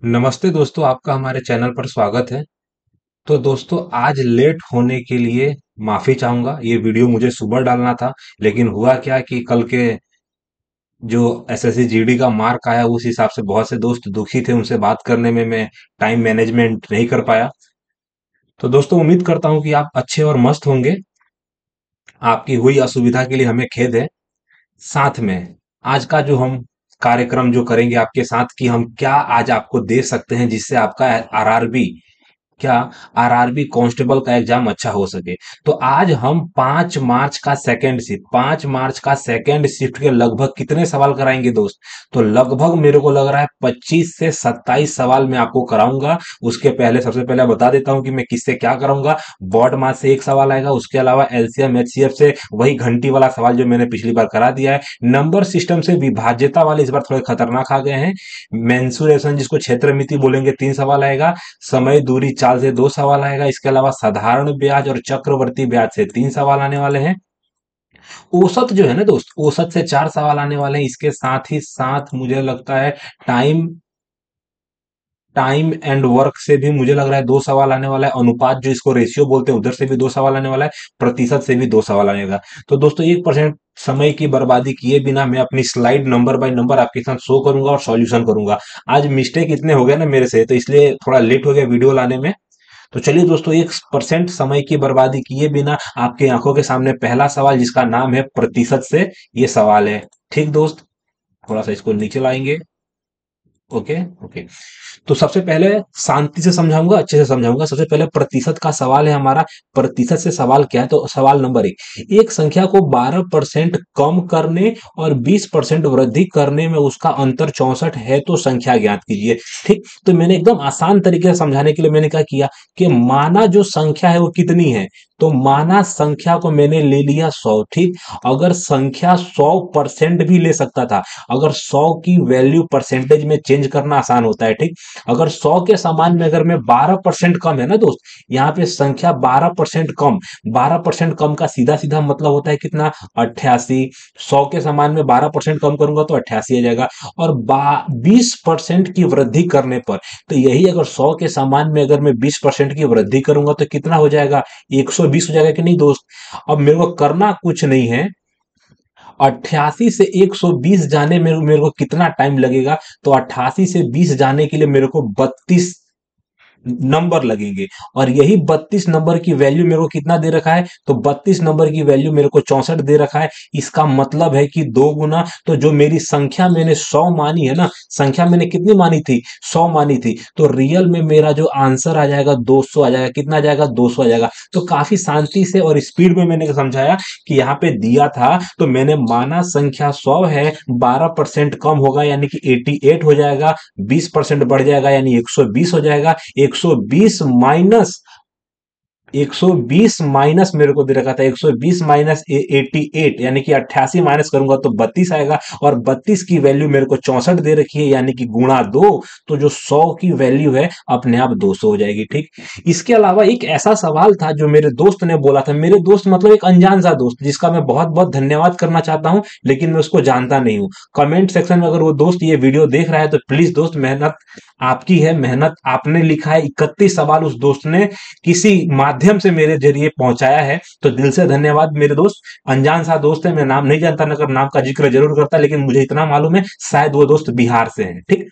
नमस्ते दोस्तों, आपका हमारे चैनल पर स्वागत है। तो दोस्तों, आज लेट होने के लिए माफी चाहूंगा। ये वीडियो मुझे सुबह डालना था, लेकिन हुआ क्या कि कल के जो एसएससी जीडी का मार्क आया उस हिसाब से बहुत से दोस्त दुखी थे। उनसे बात करने में मैं टाइम मैनेजमेंट नहीं कर पाया। तो दोस्तों, उम्मीद करता हूं कि आप अच्छे और मस्त होंगे। आपकी हुई असुविधा के लिए हमें खेद है। साथ में आज का जो हम कार्यक्रम जो करेंगे आपके साथ, कि हम क्या आज आपको दे सकते हैं जिससे आपका आरआरबी क्या आरआरबी कांस्टेबल का एग्जाम अच्छा हो सके। तो आज हम 5 मार्च का सेकंड शिफ्ट के लगभग कितने सवाल कराएंगे दोस्त? तो लगभग मेरे को लग रहा है 25 से 27 सवाल मैं आपको कराऊंगा। उसके पहले सबसे पहले बता देता हूं कि मैं किससे क्या कराऊंगा। बॉड मास से एक सवाल आएगा, उसके अलावा एलसीएम एचसीएफ से वही घंटी वाला सवाल जो मैंने पिछली बार करा दिया है। नंबर सिस्टम से विभाज्यता वाले इस बार थोड़े खतरनाक आ गए हैं। मेंसुरेशन जिसको क्षेत्र मिति बोलेंगे, 3 सवाल आएगा। समय दूरी चाल से 2 सवाल आएगा। इसके अलावा साधारण ब्याज और चक्रवर्ती ब्याज से 3 सवाल आने वाले हैं। औसत जो है ना दोस्त, औसत से 4 सवाल आने वाले हैं। इसके साथ ही साथ मुझे लगता है टाइम टाइम एंड वर्क से भी मुझे लग रहा है 2 सवाल आने वाला है। अनुपात जो इसको रेशियो बोलते हैं, उधर से भी 2 सवाल आने वाला है। प्रतिशत से भी 2 सवाल आएगा। तो दोस्तों, 1% समय की बर्बादी किए बिना मैं अपनी स्लाइड नंबर बाय नंबर आपके साथ शो करूंगा और सॉल्यूशन करूंगा। आज मिस्टेक इतने हो गए ना मेरे से, तो इसलिए थोड़ा लेट हो गया वीडियो लाने में। तो चलिए दोस्तों, 1% समय की बर्बादी किए बिना आपके आंखों के सामने पहला सवाल, जिसका नाम है प्रतिशत से ये सवाल है। ठीक दोस्त, थोड़ा सा इसको नीचे लाएंगे। Okay okay. तो सबसे पहले शांति से समझाऊंगा, अच्छे से समझाऊंगा। सबसे पहले प्रतिशत का सवाल है हमारा। प्रतिशत से सवाल क्या है? तो सवाल नंबर एक संख्या को 12% कम करने और 20% वृद्धि करने में उसका अंतर 64 है, तो संख्या ज्ञात कीजिए। ठीक, तो मैंने एकदम आसान तरीके से समझाने के लिए मैंने क्या किया कि माना जो संख्या है वो कितनी है। तो माना संख्या को मैंने ले लिया 100। ठीक, अगर संख्या 100% भी ले सकता था। अगर 100 की वैल्यू परसेंटेज में चेंज करना आसान होता है। ठीक, अगर 100 के समान में अगर मैं 12% कम है ना दोस्त, यहाँ पे संख्या 12% कम, 12% कम का सीधा सीधा मतलब होता है कितना? 88। 100 के समान में 12% कम करूंगा तो 88 आ जाएगा। और 20% की वृद्धि करने पर, तो यही अगर 100 के समान में अगर मैं 20% की वृद्धि करूंगा तो कितना हो जाएगा? 120 हो जाएगा कि नहीं दोस्त? अब मेरे को करना कुछ नहीं है। 88 से 120 जाने में मेरे को कितना टाइम लगेगा? तो 88 से 20 जाने के लिए मेरे को 32 नंबर लगेंगे। और यही 32 नंबर की वैल्यू मेरे को कितना दे रखा है? तो 32 नंबर की वैल्यू मेरे को 64 दे रखा है। इसका मतलब है कि 2 गुना, तो जो मेरी संख्या मैंने 100 मानी है ना, संख्या मैंने कितनी मानी थी? 100 मानी थी। तो रियल में मेरा जो आंसर आ जाएगा 200 आ जाएगा। कितना आ जाएगा? 200 आ जाएगा। तो काफी शांति से और स्पीड में मैंने समझाया कि यहाँ पे दिया था, तो मैंने माना संख्या 100 है, 12% कम होगा यानी कि 88 हो जाएगा। 20% बढ़ जाएगा यानी 120 हो जाएगा। 120 माइनस 120 माइनस मेरे को दे रखा था 120 माइनस 88 यानी कि 88 माइनस करूंगा तो 32 आएगा। और 32 की वैल्यू मेरे को 64 दे रखी है यानी कि गुणा 2। तो जो 100 की वैल्यू है अपने आप 200 हो जाएगी। ठीक, इसके अलावा एक ऐसा सवाल था जो मेरे दोस्त ने बोला था। मेरे दोस्त मतलब एक अनजान सा दोस्त, जिसका मैं बहुत बहुत धन्यवाद करना चाहता हूं, लेकिन मैं उसको जानता नहीं हूं। कमेंट सेक्शन में अगर वो दोस्त ये वीडियो देख रहा है तो प्लीज दोस्त, मेहनत आपकी है, मेहनत आपने लिखा है। 31 सवाल उस दोस्त ने किसी माध्यम से मेरे जरिए पहुंचाया है, तो दिल से धन्यवाद मेरे दोस्त। अनजान सा दोस्त है, मैं नाम नहीं जानता, नगर नाम का जिक्र जरूर करता, लेकिन मुझे इतना मालूम है शायद वो दोस्त बिहार से हैं। ठीक,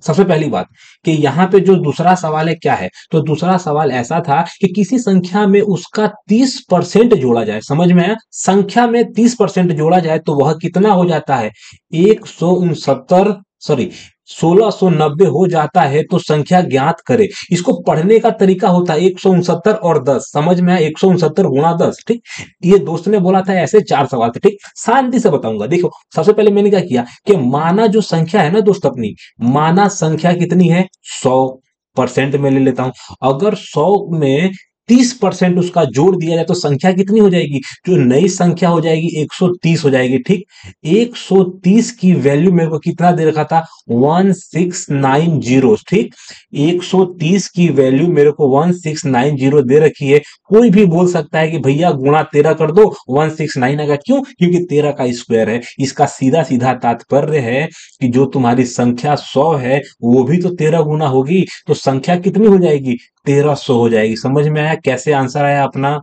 सबसे पहली बात कि यहाँ पे जो दूसरा सवाल है क्या है? तो दूसरा सवाल ऐसा था कि किसी संख्या में उसका 30% जोड़ा जाए। समझ में आया? संख्या में 30% जोड़ा जाए तो वह कितना हो जाता है? 169, सॉरी 1690 हो जाता है। तो संख्या ज्ञात करे। इसको पढ़ने का तरीका होता है 169 और 10। समझ में आया? 169 गुणा 10। ठीक, ये दोस्त ने बोला था, ऐसे 4 सवाल थे। ठीक, शांति से बताऊंगा। देखो, सबसे पहले मैंने क्या किया कि माना जो संख्या है ना दोस्त अपनी, माना संख्या कितनी है? 100% में ले लेता हूं। अगर 100 में 30% उसका जोड़ दिया जाए तो संख्या कितनी हो जाएगी? जो नई संख्या हो जाएगी 130 हो जाएगी। ठीक, 130 की वैल्यू मेरे को कितना दे रखा था? 1690। ठीक, 130 की वैल्यू मेरे को 1690 दे रखी है। कोई भी बोल सकता है कि भैया गुणा 13 कर दो, 169 आएगा। क्यों? क्योंकि 13 का स्क्वायर है। इसका सीधा सीधा तात्पर्य है कि जो तुम्हारी संख्या 100 है वो भी तो 13 गुना होगी, तो संख्या कितनी हो जाएगी? 1300 हो जाएगी। समझ में आया कैसे आंसर आया अपना?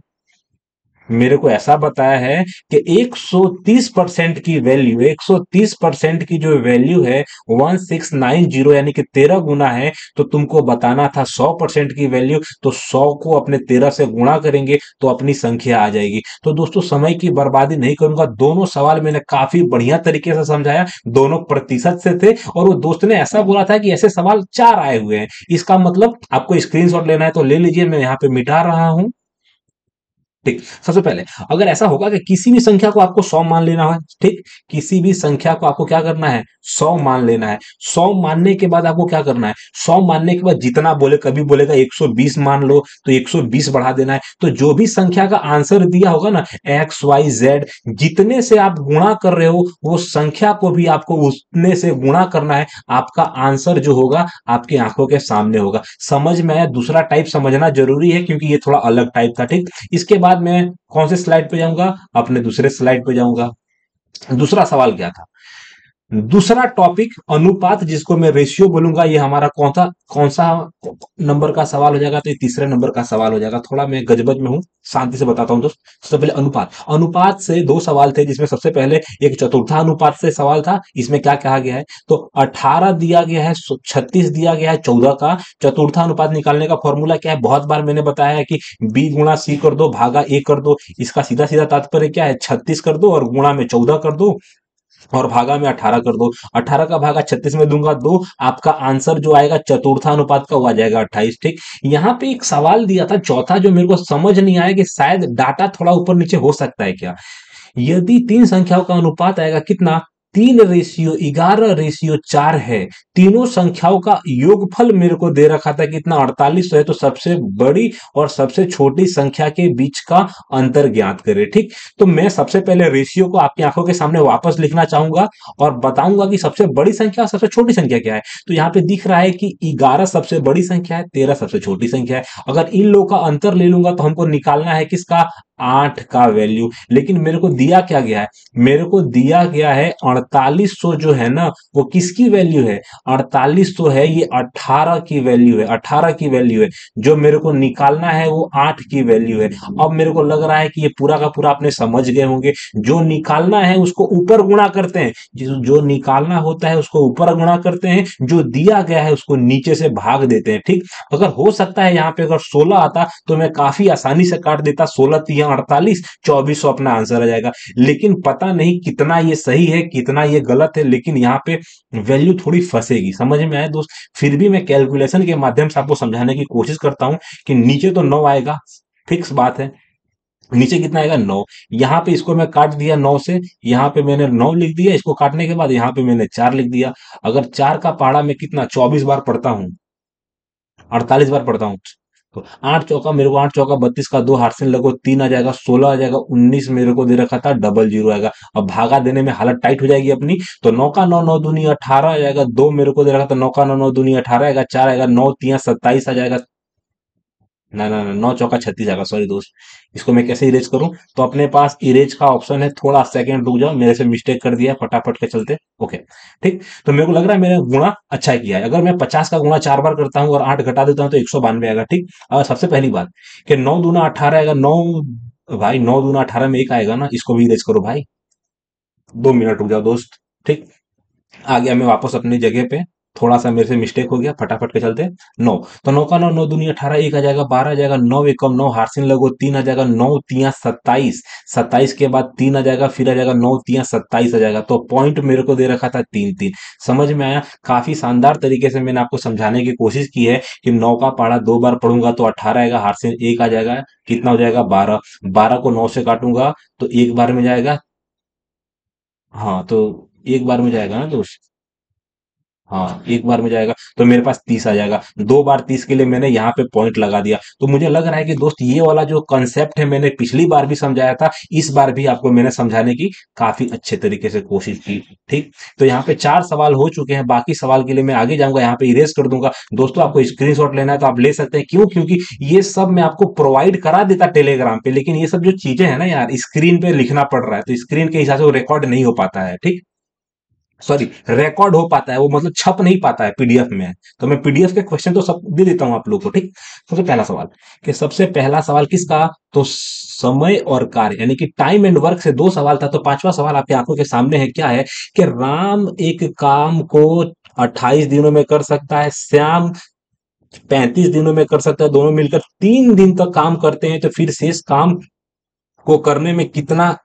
मेरे को ऐसा बताया है कि 130% की वैल्यू, 130% की जो वैल्यू है 1690 यानी कि 13 गुना है, तो तुमको बताना था 100% की वैल्यू, तो 100 को अपने 13 से गुणा करेंगे तो अपनी संख्या आ जाएगी। तो दोस्तों समय की बर्बादी नहीं करूंगा, दोनों सवाल मैंने काफी बढ़िया तरीके से समझाया, दोनों प्रतिशत से थे, और वो दोस्त ने ऐसा बोला था कि ऐसे सवाल 4 आए हुए हैं। इसका मतलब आपको स्क्रीनशॉट लेना है तो ले लीजिए, मैं यहाँ पे मिटा रहा हूं। ठीक, सबसे पहले अगर ऐसा होगा कि किसी भी संख्या को आपको 100 मान लेना है, ठीक, किसी भी संख्या को आपको क्या करना है? 100 मान लेना है। 100 मानने के बाद आपको क्या करना है? 100 मानने के बाद जितना बोले, कभी बोलेगा 120 मान लो तो 120 बढ़ा देना है। तो जो भी संख्या का आंसर दिया होगा ना, एक्स वाई जेड, जितने से आप गुणा कर रहे हो वो संख्या को भी आपको उतने से गुणा करना है। आपका आंसर जो होगा आपकी आंखों के सामने होगा। समझ में आया? दूसरा टाइप समझना जरूरी है क्योंकि ये थोड़ा अलग टाइप था। ठीक, इसके बाद मैं कौन से स्लाइड पे जाऊंगा? अपने दूसरे स्लाइड पे जाऊंगा। दूसरा सवाल क्या था? दूसरा टॉपिक अनुपात, जिसको मैं रेशियो बोलूंगा। ये हमारा कौन सा नंबर का सवाल हो जाएगा? तो ये तीसरे नंबर का सवाल हो जाएगा। थोड़ा मैं गजबज में हूं, शांति से बताता हूं दोस्त। सबसे पहले अनुपात। अनुपात से दो सवाल थे, जिसमें सबसे पहले एक चतुर्था अनुपात से सवाल था। इसमें क्या कहा गया है? तो 18 दिया गया है, 36 दिया गया है 14 का। चतुर्था अनुपात निकालने का फॉर्मूला क्या है? बहुत बार मैंने बताया है कि बी गुणा सी कर दो भागा ए कर दो। इसका सीधा सीधा तात्पर्य क्या है? 36 कर दो और गुणा में 14 कर दो और भागा में 18 कर दो। 18 का भागा 36 में दूंगा 2, आपका आंसर जो आएगा चतुर्थानुपात का वो आ जाएगा 28। ठीक, यहाँ पे एक सवाल दिया था चौथा, जो मेरे को समझ नहीं आया कि शायद डाटा थोड़ा ऊपर नीचे हो सकता है क्या। यदि तीन संख्याओं का अनुपात आएगा कितना? 3:11:4 है। तीनों संख्याओं का योगफल मेरे को दे रखा था कितना? 48 है। तो सबसे बड़ी और सबसे छोटी संख्या के बीच का अंतर ज्ञात करें। ठीक, तो मैं सबसे पहले रेशियो को आपकी आंखों के सामने वापस लिखना चाहूंगा और बताऊंगा कि सबसे बड़ी संख्या और सबसे छोटी संख्या क्या है। तो यहाँ पे दिख रहा है कि 11 सबसे बड़ी संख्या है, 13 सबसे छोटी संख्या है। अगर इन लोगों का अंतर ले लूंगा तो हमको निकालना है किसका? 8 का वैल्यू। लेकिन मेरे को दिया क्या गया है? मेरे को दिया गया है 4800, जो है ना वो किसकी वैल्यू है? 4800 है, ये 18 की वैल्यू है। 18 की वैल्यू है। जो मेरे को निकालना है वो 8 की वैल्यू है। अब मेरे को लग रहा है कि ये पूरा का पूरा आपने समझ गए होंगे। जो निकालना है उसको ऊपर गुणा करते हैं, जो निकालना होता है उसको ऊपर गुणा करते हैं, जो दिया गया है उसको नीचे से भाग देते हैं। ठीक, अगर हो सकता है यहाँ पे अगर 16 आता तो मैं काफी आसानी से काट देता। 16 तिया 48, 2400 अपना आंसर आ जाएगा। लेकिन पता नहीं कितना ये सही है कितना ये गलत है, लेकिन यहाँ पे वैल्यू थोड़ी फंसेगी। समझ में आया दोस्त? फिर भी मैं कैलकुलेशन के माध्यम से आपको समझाने की कोशिश करता हूं कि नीचे तो 9 आएगा, फिक्स बात है। नीचे कितना आएगा? 9। यहाँ पे इसको मैं काट दिया 9 से, यहाँ पे मैंने 9 लिख दिया। इसको काटने के बाद यहाँ पे मैंने 4 लिख दिया। अगर 4 का पहाड़ा मैं कितना 24 बार पढ़ता हूँ, 48 बार पढ़ता हूँ, तो 8 चौका मेरे को 8 चौका 32 का 2 हाथ से लगो 3 आ जाएगा, 16 आ जाएगा, 19 मेरे को दे रखा था, डबल जीरो आएगा। अब भागा देने में हालत टाइट हो जाएगी अपनी। तो 9 का 9 9 दूनी 18 आ जाएगा। 2 मेरे को दे रखा था, 9 का 9 9 दूनी 18 आएगा। 4 आएगा, 9 तिया 27 आ जाएगा। ना ना ना, 9 चौका 36 आएगा। सॉरी दोस्त, इसको मैं कैसे इरेज करूं? तो अपने पास इरेज का ऑप्शन है। थोड़ा सेकंड रुक जाओ, मेरे से मिस्टेक कर दिया, फटाफट के चलते। ओके, ठीक। तो मेरे को लग रहा है मैंने गुणा अच्छा किया है। अगर मैं 50 का गुणा 4 बार करता हूं और 8 घटा देता हूं तो 192 आएगा। ठीक, और सबसे पहली बात कि 9 दूना 18 आएगा। 9 भाई, 9 दूना 18 में एक आएगा ना, इसको भी इरेज करो भाई। 2 मिनट रुक जाओ दोस्त। ठीक, आ गया मैं वापस अपनी जगह पे। थोड़ा सा मेरे से मिस्टेक हो गया, फटाफट के चलते। 9, तो 9 का 9 9 दूनी 18, एक आ जाएगा, 12 आ जाएगा, 9 एकम 9 हारसिन लगो 3 आ जाएगा, 9 तिया 27, 27 के बाद 3 आ जाएगा, फिर आ जाएगा 9 तिया 27 आ जाएगा। तो पॉइंट मेरे को दे रखा था 3 3। समझ में आया? काफी शानदार तरीके से मैंने आपको समझाने की कोशिश की है कि 9 का पहाड़ा 2 बार पढ़ूंगा तो 18 आएगा, हारसिन एक आ जाएगा, कितना हो जाएगा? 12। 12 को 9 से काटूंगा तो एक बार में जाएगा। हाँ, तो एक बार में जाएगा ना दोस्त। हाँ, एक बार में जाएगा तो मेरे पास 30 आ जाएगा। 2 बार 30 के लिए मैंने यहाँ पे पॉइंट लगा दिया। तो मुझे लग रहा है कि दोस्त ये वाला जो कंसेप्ट है मैंने पिछली बार भी समझाया था, इस बार भी आपको मैंने समझाने की काफी अच्छे तरीके से कोशिश की। ठीक, तो यहाँ पे 4 सवाल हो चुके हैं, बाकी सवाल के लिए मैं आगे जाऊंगा, यहाँ पे इरेज कर दूंगा। दोस्तों आपको स्क्रीनशॉट लेना है तो आप ले सकते हैं। क्यों? क्योंकि ये सब मैं आपको प्रोवाइड करा देता टेलीग्राम पे, लेकिन ये सब जो चीजें हैं ना यार, स्क्रीन पे लिखना पड़ रहा है, तो स्क्रीन के हिसाब से वो रिकॉर्ड नहीं हो पाता है। ठीक, सॉरी, रिकॉर्ड हो पाता है, वो मतलब छप नहीं पाता है पीडीएफ में। तो मैं पीडीएफ के क्वेश्चन तो सब दे देता हूं आप लोगों को। ठीक, सबसे पहला सवाल, कि सबसे पहला सवाल किसका? तो समय और कार्य, यानी कि टाइम एंड वर्क से 2 सवाल था। तो पांचवा सवाल आपकी आंखों के सामने है, क्या है कि राम एक काम को 28 दिनों में कर सकता है, श्याम 35 दिनों में कर सकता है, दोनों मिलकर 3 दिन तक काम करते हैं, तो फिर शेष काम को करने में कितना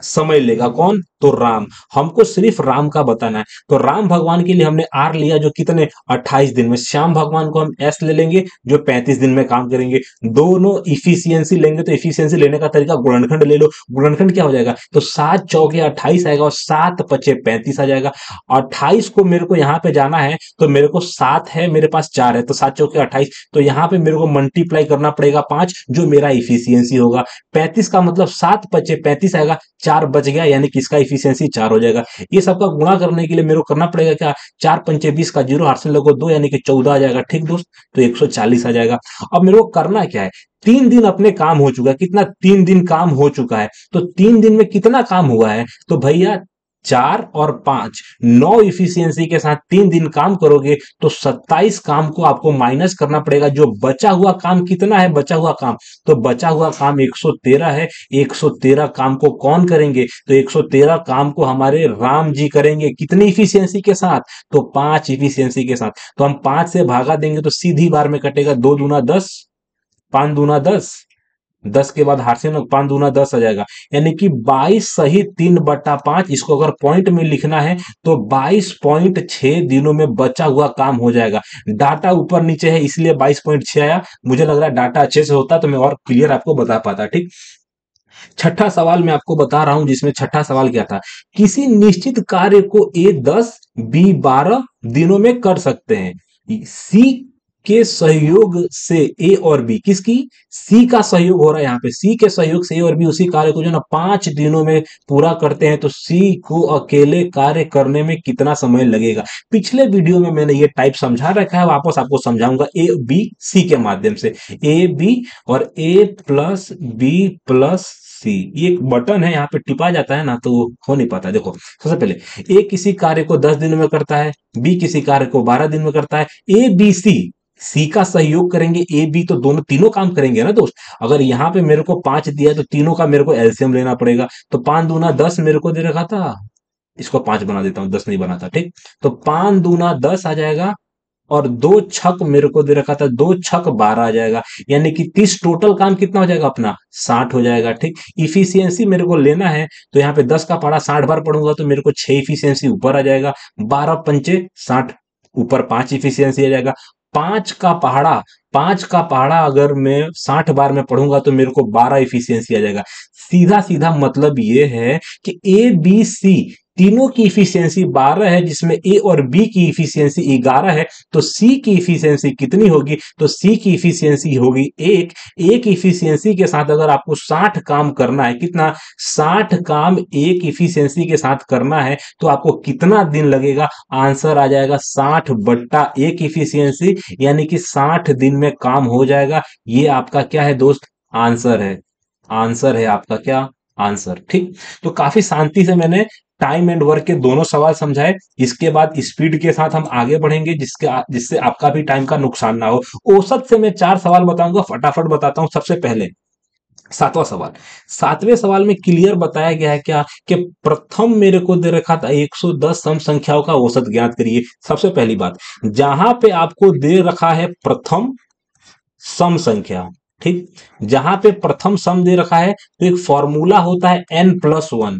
समय लेगा? कौन? तो राम। हमको सिर्फ राम का बताना है। तो राम भगवान के लिए हमने आर लिया, जो कितने? 28 दिन में। श्याम भगवान को हम एस ले लेंगे, जो 35 दिन में काम करेंगे। दोनों इफिशियंसी लेंगे, तो इफिशियंसी लेने का तरीका गुणनखंड ले लो। गुणनखंड क्या हो जाएगा? तो 7 चौके 28 आएगा, और 7 पचे 35 आ जाएगा। 28 को मेरे को यहाँ पे जाना है, तो मेरे को 7 है, मेरे पास 4 है, तो 7 चौके 28। तो यहाँ पे मेरे को मल्टीप्लाई करना पड़ेगा 5, जो मेरा इफिशियंसी होगा। 35 का मतलब 7 पचे 35 आएगा, 4 बच गया, यानी कि इसका इफिशियंसी 4 हो जाएगा। ये सबका गुणा करने के लिए मेरे को करना पड़ेगा क्या? 4 पंचे 20 का 0, 8 से लोगों 2, यानी कि 14 आ जाएगा। ठीक दोस्त, तो 140 आ जाएगा। अब मेरे को करना क्या है? 3 दिन अपने काम हो चुका है। कितना? 3 दिन काम हो चुका है। तो 3 दिन में कितना काम हुआ है? तो भैया 4 और 5, 9 इफिशियंसी के साथ 3 दिन काम करोगे तो 27 काम को आपको माइनस करना पड़ेगा। जो बचा हुआ काम कितना है? बचा हुआ काम, तो बचा हुआ काम 113 है। 113 काम को कौन करेंगे? तो 113 काम को हमारे राम जी करेंगे। कितनी इफिशियंसी के साथ? तो 5 इफिशियंसी के साथ। तो हम 5 से भागा देंगे तो सीधी बार में कटेगा। 2 दूना 10, 5 दूना 10, 10 के बाद हाथ से ना 5 दूना 10 आ जाएगा, यानी कि 22 सही 3/5। इसको अगर पॉइंट में लिखना है तो 22.6 दिनों में बचा हुआ काम हो जाएगा। डाटा ऊपर नीचे है इसलिए 22.6 आया। मुझे लग रहा है डाटा अच्छे से होता तो मैं और क्लियर आपको बता पाता। ठीक, छठा सवाल मैं आपको बता रहा हूं, जिसमें छठा सवाल क्या था? किसी निश्चित कार्य को ए 10 बी 12 दिनों में कर सकते हैं। सी के सहयोग से ए और बी, किसकी? सी का सहयोग हो रहा है यहाँ पे। सी के सहयोग से ए और बी उसी कार्य को जो ना 5 दिनों में पूरा करते हैं, तो सी को अकेले कार्य करने में कितना समय लगेगा? पिछले वीडियो में मैंने ये टाइप समझा रखा है, वापस आपको समझाऊंगा ए बी सी के माध्यम से। ए बी और ए प्लस बी प्लस सी, ये एक बटन है, यहाँ पे टिपा जाता है ना तो हो नहीं पाता। देखो, सबसे पहले ए किसी कार्य को 10 दिनों में करता है, बी किसी कार्य को 12 दिन में करता है। ए बी सी, सी का सहयोग करेंगे, ए बी, तो दोनों तीनों काम करेंगे ना दोस्त। अगर यहाँ पे मेरे को 5 दिया है तो तीनों का मेरे को एलसीएम लेना पड़ेगा। तो 5 दूना 10 मेरे को दे रखा था, इसको 5 बना देता हूं, 10 नहीं बनाता। ठीक, तो 5 दूना 10 आ जाएगा, और 2 छक मेरे को दे रखा था, 2 छक 12 आ जाएगा, यानी कि 30। टोटल काम कितना हो जाएगा अपना? 60 हो जाएगा। ठीक, इफिशियंसी मेरे को लेना है, तो यहाँ पे 10 का पढ़ा 60 बार पढ़ूंगा तो मेरे को 6 इफिशियंसी ऊपर आ जाएगा। 12 पंचे 60, ऊपर 5 इफिशियंसी आ जाएगा। 5 का पहाड़ा, 5 का पहाड़ा अगर मैं 60 बार में पढ़ूंगा तो मेरे को 12 इफिशियंसी आ जाएगा। सीधा सीधा मतलब ये है कि ए बी सी तीनों की इफिशियंसी 12 है, जिसमें ए और बी की इफिशियंसी 11 है। तो सी की इफिशियंसी कितनी होगी? तो सी की इफिशियंसी होगी 1। एक इफिशियंसी के साथ अगर आपको 60 काम करना है, कितना? 60 काम एक इफिशियंसी के साथ करना है, तो आपको कितना दिन लगेगा? आंसर आ जाएगा 60/1 इफिशियंसी, यानी कि 60 दिन में काम हो जाएगा। ये आपका क्या है दोस्त? आंसर है। आंसर है आपका क्या? आंसर। ठीक, तो काफी शांति से मैंने टाइम एंड वर्क के दोनों सवाल समझाए। इसके बाद स्पीड के साथ हम आगे बढ़ेंगे, जिससे आपका भी टाइम का नुकसान ना हो। औसत से मैं 4 सवाल बताऊंगा, फटाफट बताता हूं। सबसे पहले 7वां सवाल। 7वें सवाल में क्लियर बताया गया है क्या, कि प्रथम मेरे को दे रखा था 110 सम संख्याओं का औसत ज्ञात करिए। सबसे पहली बात, जहां पे आपको दे रखा है प्रथम सम संख्या, ठीक, जहां पे प्रथम सम दे रखा है तो एक फॉर्मूला होता है n+1।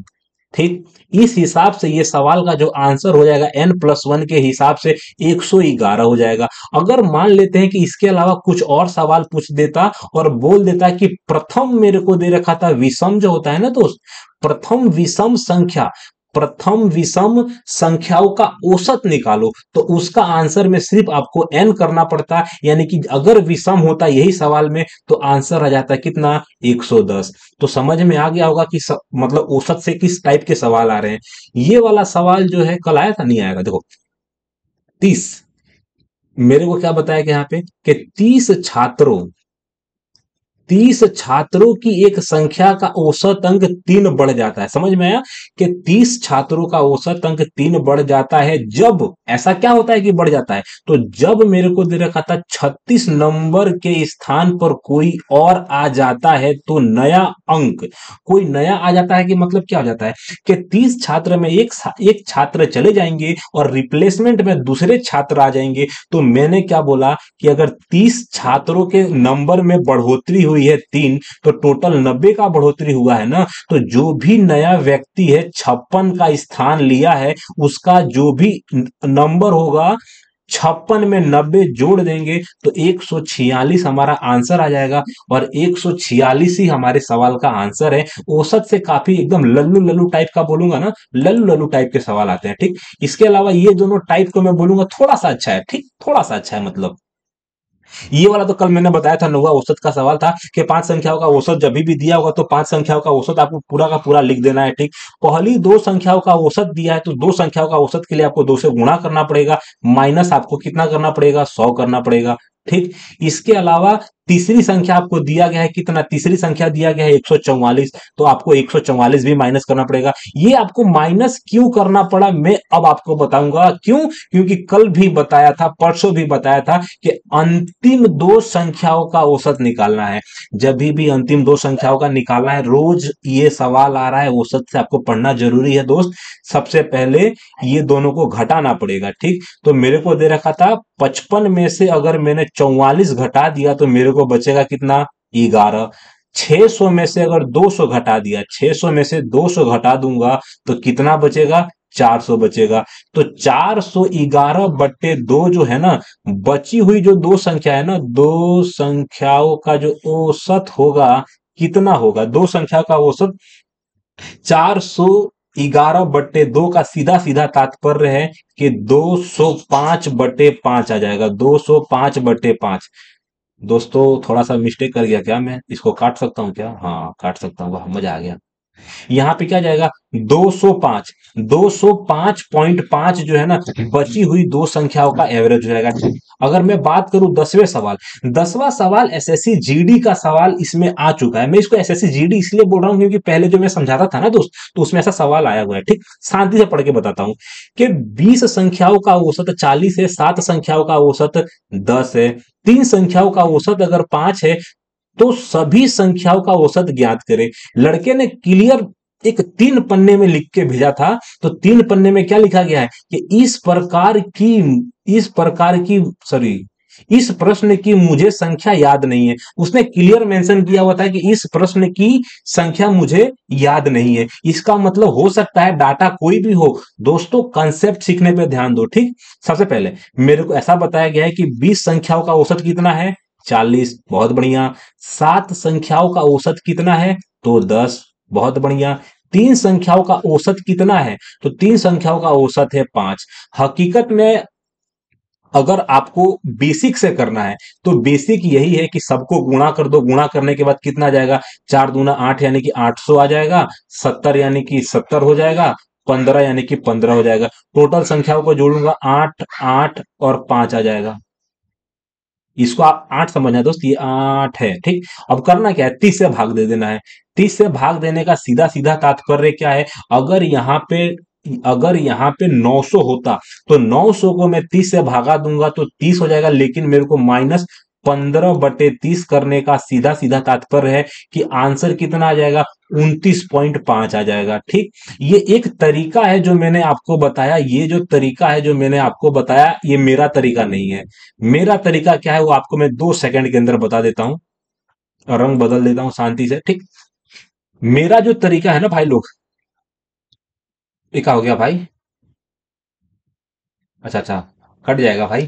ठीक, इस हिसाब से ये सवाल का जो आंसर हो जाएगा n+1 के हिसाब से 111 हो जाएगा। अगर मान लेते हैं कि इसके अलावा कुछ और सवाल पूछ देता और बोल देता कि प्रथम मेरे को दे रखा था विषम जो होता है ना दोस्त, प्रथम विषम संख्या, प्रथम विषम संख्याओं का औसत निकालो, तो उसका आंसर में सिर्फ आपको n करना पड़ता, यानी कि अगर विषम होता यही सवाल में तो आंसर आ जाता कितना, 110। तो समझ में आ गया होगा कि मतलब औसत से किस टाइप के सवाल आ रहे हैं। ये वाला सवाल जो है कल आया था, नहीं आएगा, देखो 30, मेरे को क्या बताया कि यहाँ पे कि 30 छात्रों की एक संख्या का औसत अंक 3 बढ़ जाता है। समझ में आया कि 30 छात्रों का औसत अंक 3 बढ़ जाता है जब, ऐसा क्या होता है कि बढ़ जाता है, तो जब मेरे को दे रखा था 36 नंबर के स्थान पर कोई और आ जाता है तो नया अंक, कोई नया आ जाता है कि मतलब क्या हो जाता है कि 30 छात्र में एक छात्र चले जाएंगे और रिप्लेसमेंट में दूसरे छात्र आ जाएंगे। तो मैंने क्या बोला कि अगर 30 छात्रों के नंबर में बढ़ोतरी हुई है 3, तो टोटल 90 का बढ़ोतरी हुआ है ना, तो जो भी नया व्यक्ति है 56 का स्थान लिया है उसका जो भी नंबर होगा 56 में 90 जोड़ देंगे तो 146 हमारा आंसर आ जाएगा। और 146 ही हमारे सवाल का आंसर है। औसत से काफी एकदम लल्लू लल्लू टाइप का बोलूंगा ना, लल्लू लल्लू टाइप के सवाल आते हैं, ठीक। इसके अलावा ये दोनों टाइप को मैं बोलूंगा थोड़ा सा अच्छा है, ठीक, थोड़ा सा अच्छा है मतलब। ये वाला तो कल मैंने बताया था, नौवा औसत का सवाल था कि 5 संख्याओं का औसत जब भी दिया होगा तो 5 संख्याओं का औसत आपको पूरा का पूरा लिख देना है, ठीक। पहली 2 संख्याओं का औसत दिया है तो 2 संख्याओं का औसत के लिए आपको 2 से गुणा करना पड़ेगा, माइनस आपको कितना करना पड़ेगा, 100 करना पड़ेगा, ठीक। इसके अलावा तीसरी संख्या आपको दिया गया है कितना, तीसरी संख्या दिया गया है 144, तो आपको 144 भी माइनस करना पड़ेगा। ये आपको माइनस क्यों करना पड़ा मैं अब आपको बताऊंगा क्यों, क्योंकि कल भी बताया था, परसों भी बताया था कि अंतिम 2 संख्याओं का औसत निकालना है। जब भी अंतिम 2 संख्याओं का निकालना है, रोज ये सवाल आ रहा है, औसत से आपको पढ़ना जरूरी है दोस्त। सबसे पहले ये दोनों को घटाना पड़ेगा, ठीक। तो मेरे को दे रखा था 55 में से अगर मैंने 44 घटा दिया तो मेरे को बचेगा कितना, 11। 600 में से अगर 200 घटा दिया, 600 में से 200 घटा दूंगा तो कितना बचेगा, 400 बचेगा। तो 411/2 जो है ना, बची हुई जो 2 संख्या है ना, 2 संख्याओं का जो औसत होगा कितना होगा, 2 संख्या का औसत 411/2 का सीधा सीधा तात्पर्य है कि 205/5 आ जाएगा, 205/5। दोस्तों थोड़ा सा मिस्टेक कर गया क्या, मैं इसको काट सकता हूं क्या, हाँ काट सकता हूँ, वाह मजा आ गया। यहाँ पे क्या जाएगा, 205, 205.5 जो है ना, बची हुई 2 संख्याओं का एवरेज हो जाएगा। अगर मैं बात करूं 10वें सवाल, 10वां सवाल एसएससी जीडी का सवाल इसमें आ चुका है। मैं इसको एसएससी जीडी इसलिए बोल रहा हूं क्योंकि पहले जो मैं समझाता था ना दोस्त, तो उसमें ऐसा सवाल आया हुआ है, ठीक। शांति से पढ़ के बताता हूं कि 20 संख्याओं का औसत 40 है, 7 संख्याओं का औसत 10 है, 3 संख्याओं का औसत अगर 5 है तो सभी संख्याओं का औसत ज्ञात करें। लड़के ने क्लियर एक 3 पन्ने में लिख के भेजा था, तो 3 पन्ने में क्या लिखा गया है कि इस प्रकार की सॉरी इस प्रश्न की मुझे संख्या याद नहीं है। उसने क्लियर मेंशन किया हुआ था कि इस प्रश्न की संख्या मुझे याद नहीं है। इसका मतलब हो सकता है डाटा कोई भी हो। दोस्तों कंसेप्ट सीखने पे ध्यान दो, ठीक। सबसे पहले मेरे को ऐसा बताया गया है कि 20 संख्याओं का औसत कितना है, 40, बहुत बढ़िया। 7 संख्याओं का औसत कितना है, तो 10, बहुत बढ़िया। 3 संख्याओं का औसत कितना है, तो 3 संख्याओं का औसत है 5। हकीकत में अगर आपको बेसिक से करना है तो बेसिक यही है कि सबको गुणा कर दो, गुणा करने के बाद कितना आ जाएगा, 4 दूना 8 यानी कि 800 आ जाएगा, 70 यानी कि 70 हो जाएगा, 15 यानी कि 15 हो जाएगा। टोटल संख्याओं को जोड़ूंगा 8, 8 और 5 आ जाएगा। इसको आप 8 समझना दोस्त, ये 8 है, ठीक। अब करना क्या है, 30 से भाग दे देना है। 30 से भाग देने का सीधा सीधा तात्पर्य क्या है, अगर यहाँ पे अगर यहाँ पे 900 होता तो 900 को मैं 30 से भागा दूंगा तो 30 हो जाएगा, लेकिन मेरे को -15/30 करने का सीधा सीधा तात्पर्य है कि आंसर कितना आ जाएगा, 29.5 आ जाएगा, ठीक। ये एक तरीका है जो मैंने आपको बताया, ये जो तरीका है जो मैंने आपको बताया ये मेरा तरीका नहीं है। मेरा तरीका क्या है वो आपको मैं 2 सेकंड के अंदर बता देता हूं, रंग बदल देता हूं शांति से, ठीक। मेरा जो तरीका है ना भाई लोग, ये क्या हो गया भाई, अच्छा अच्छा, कट जाएगा भाई।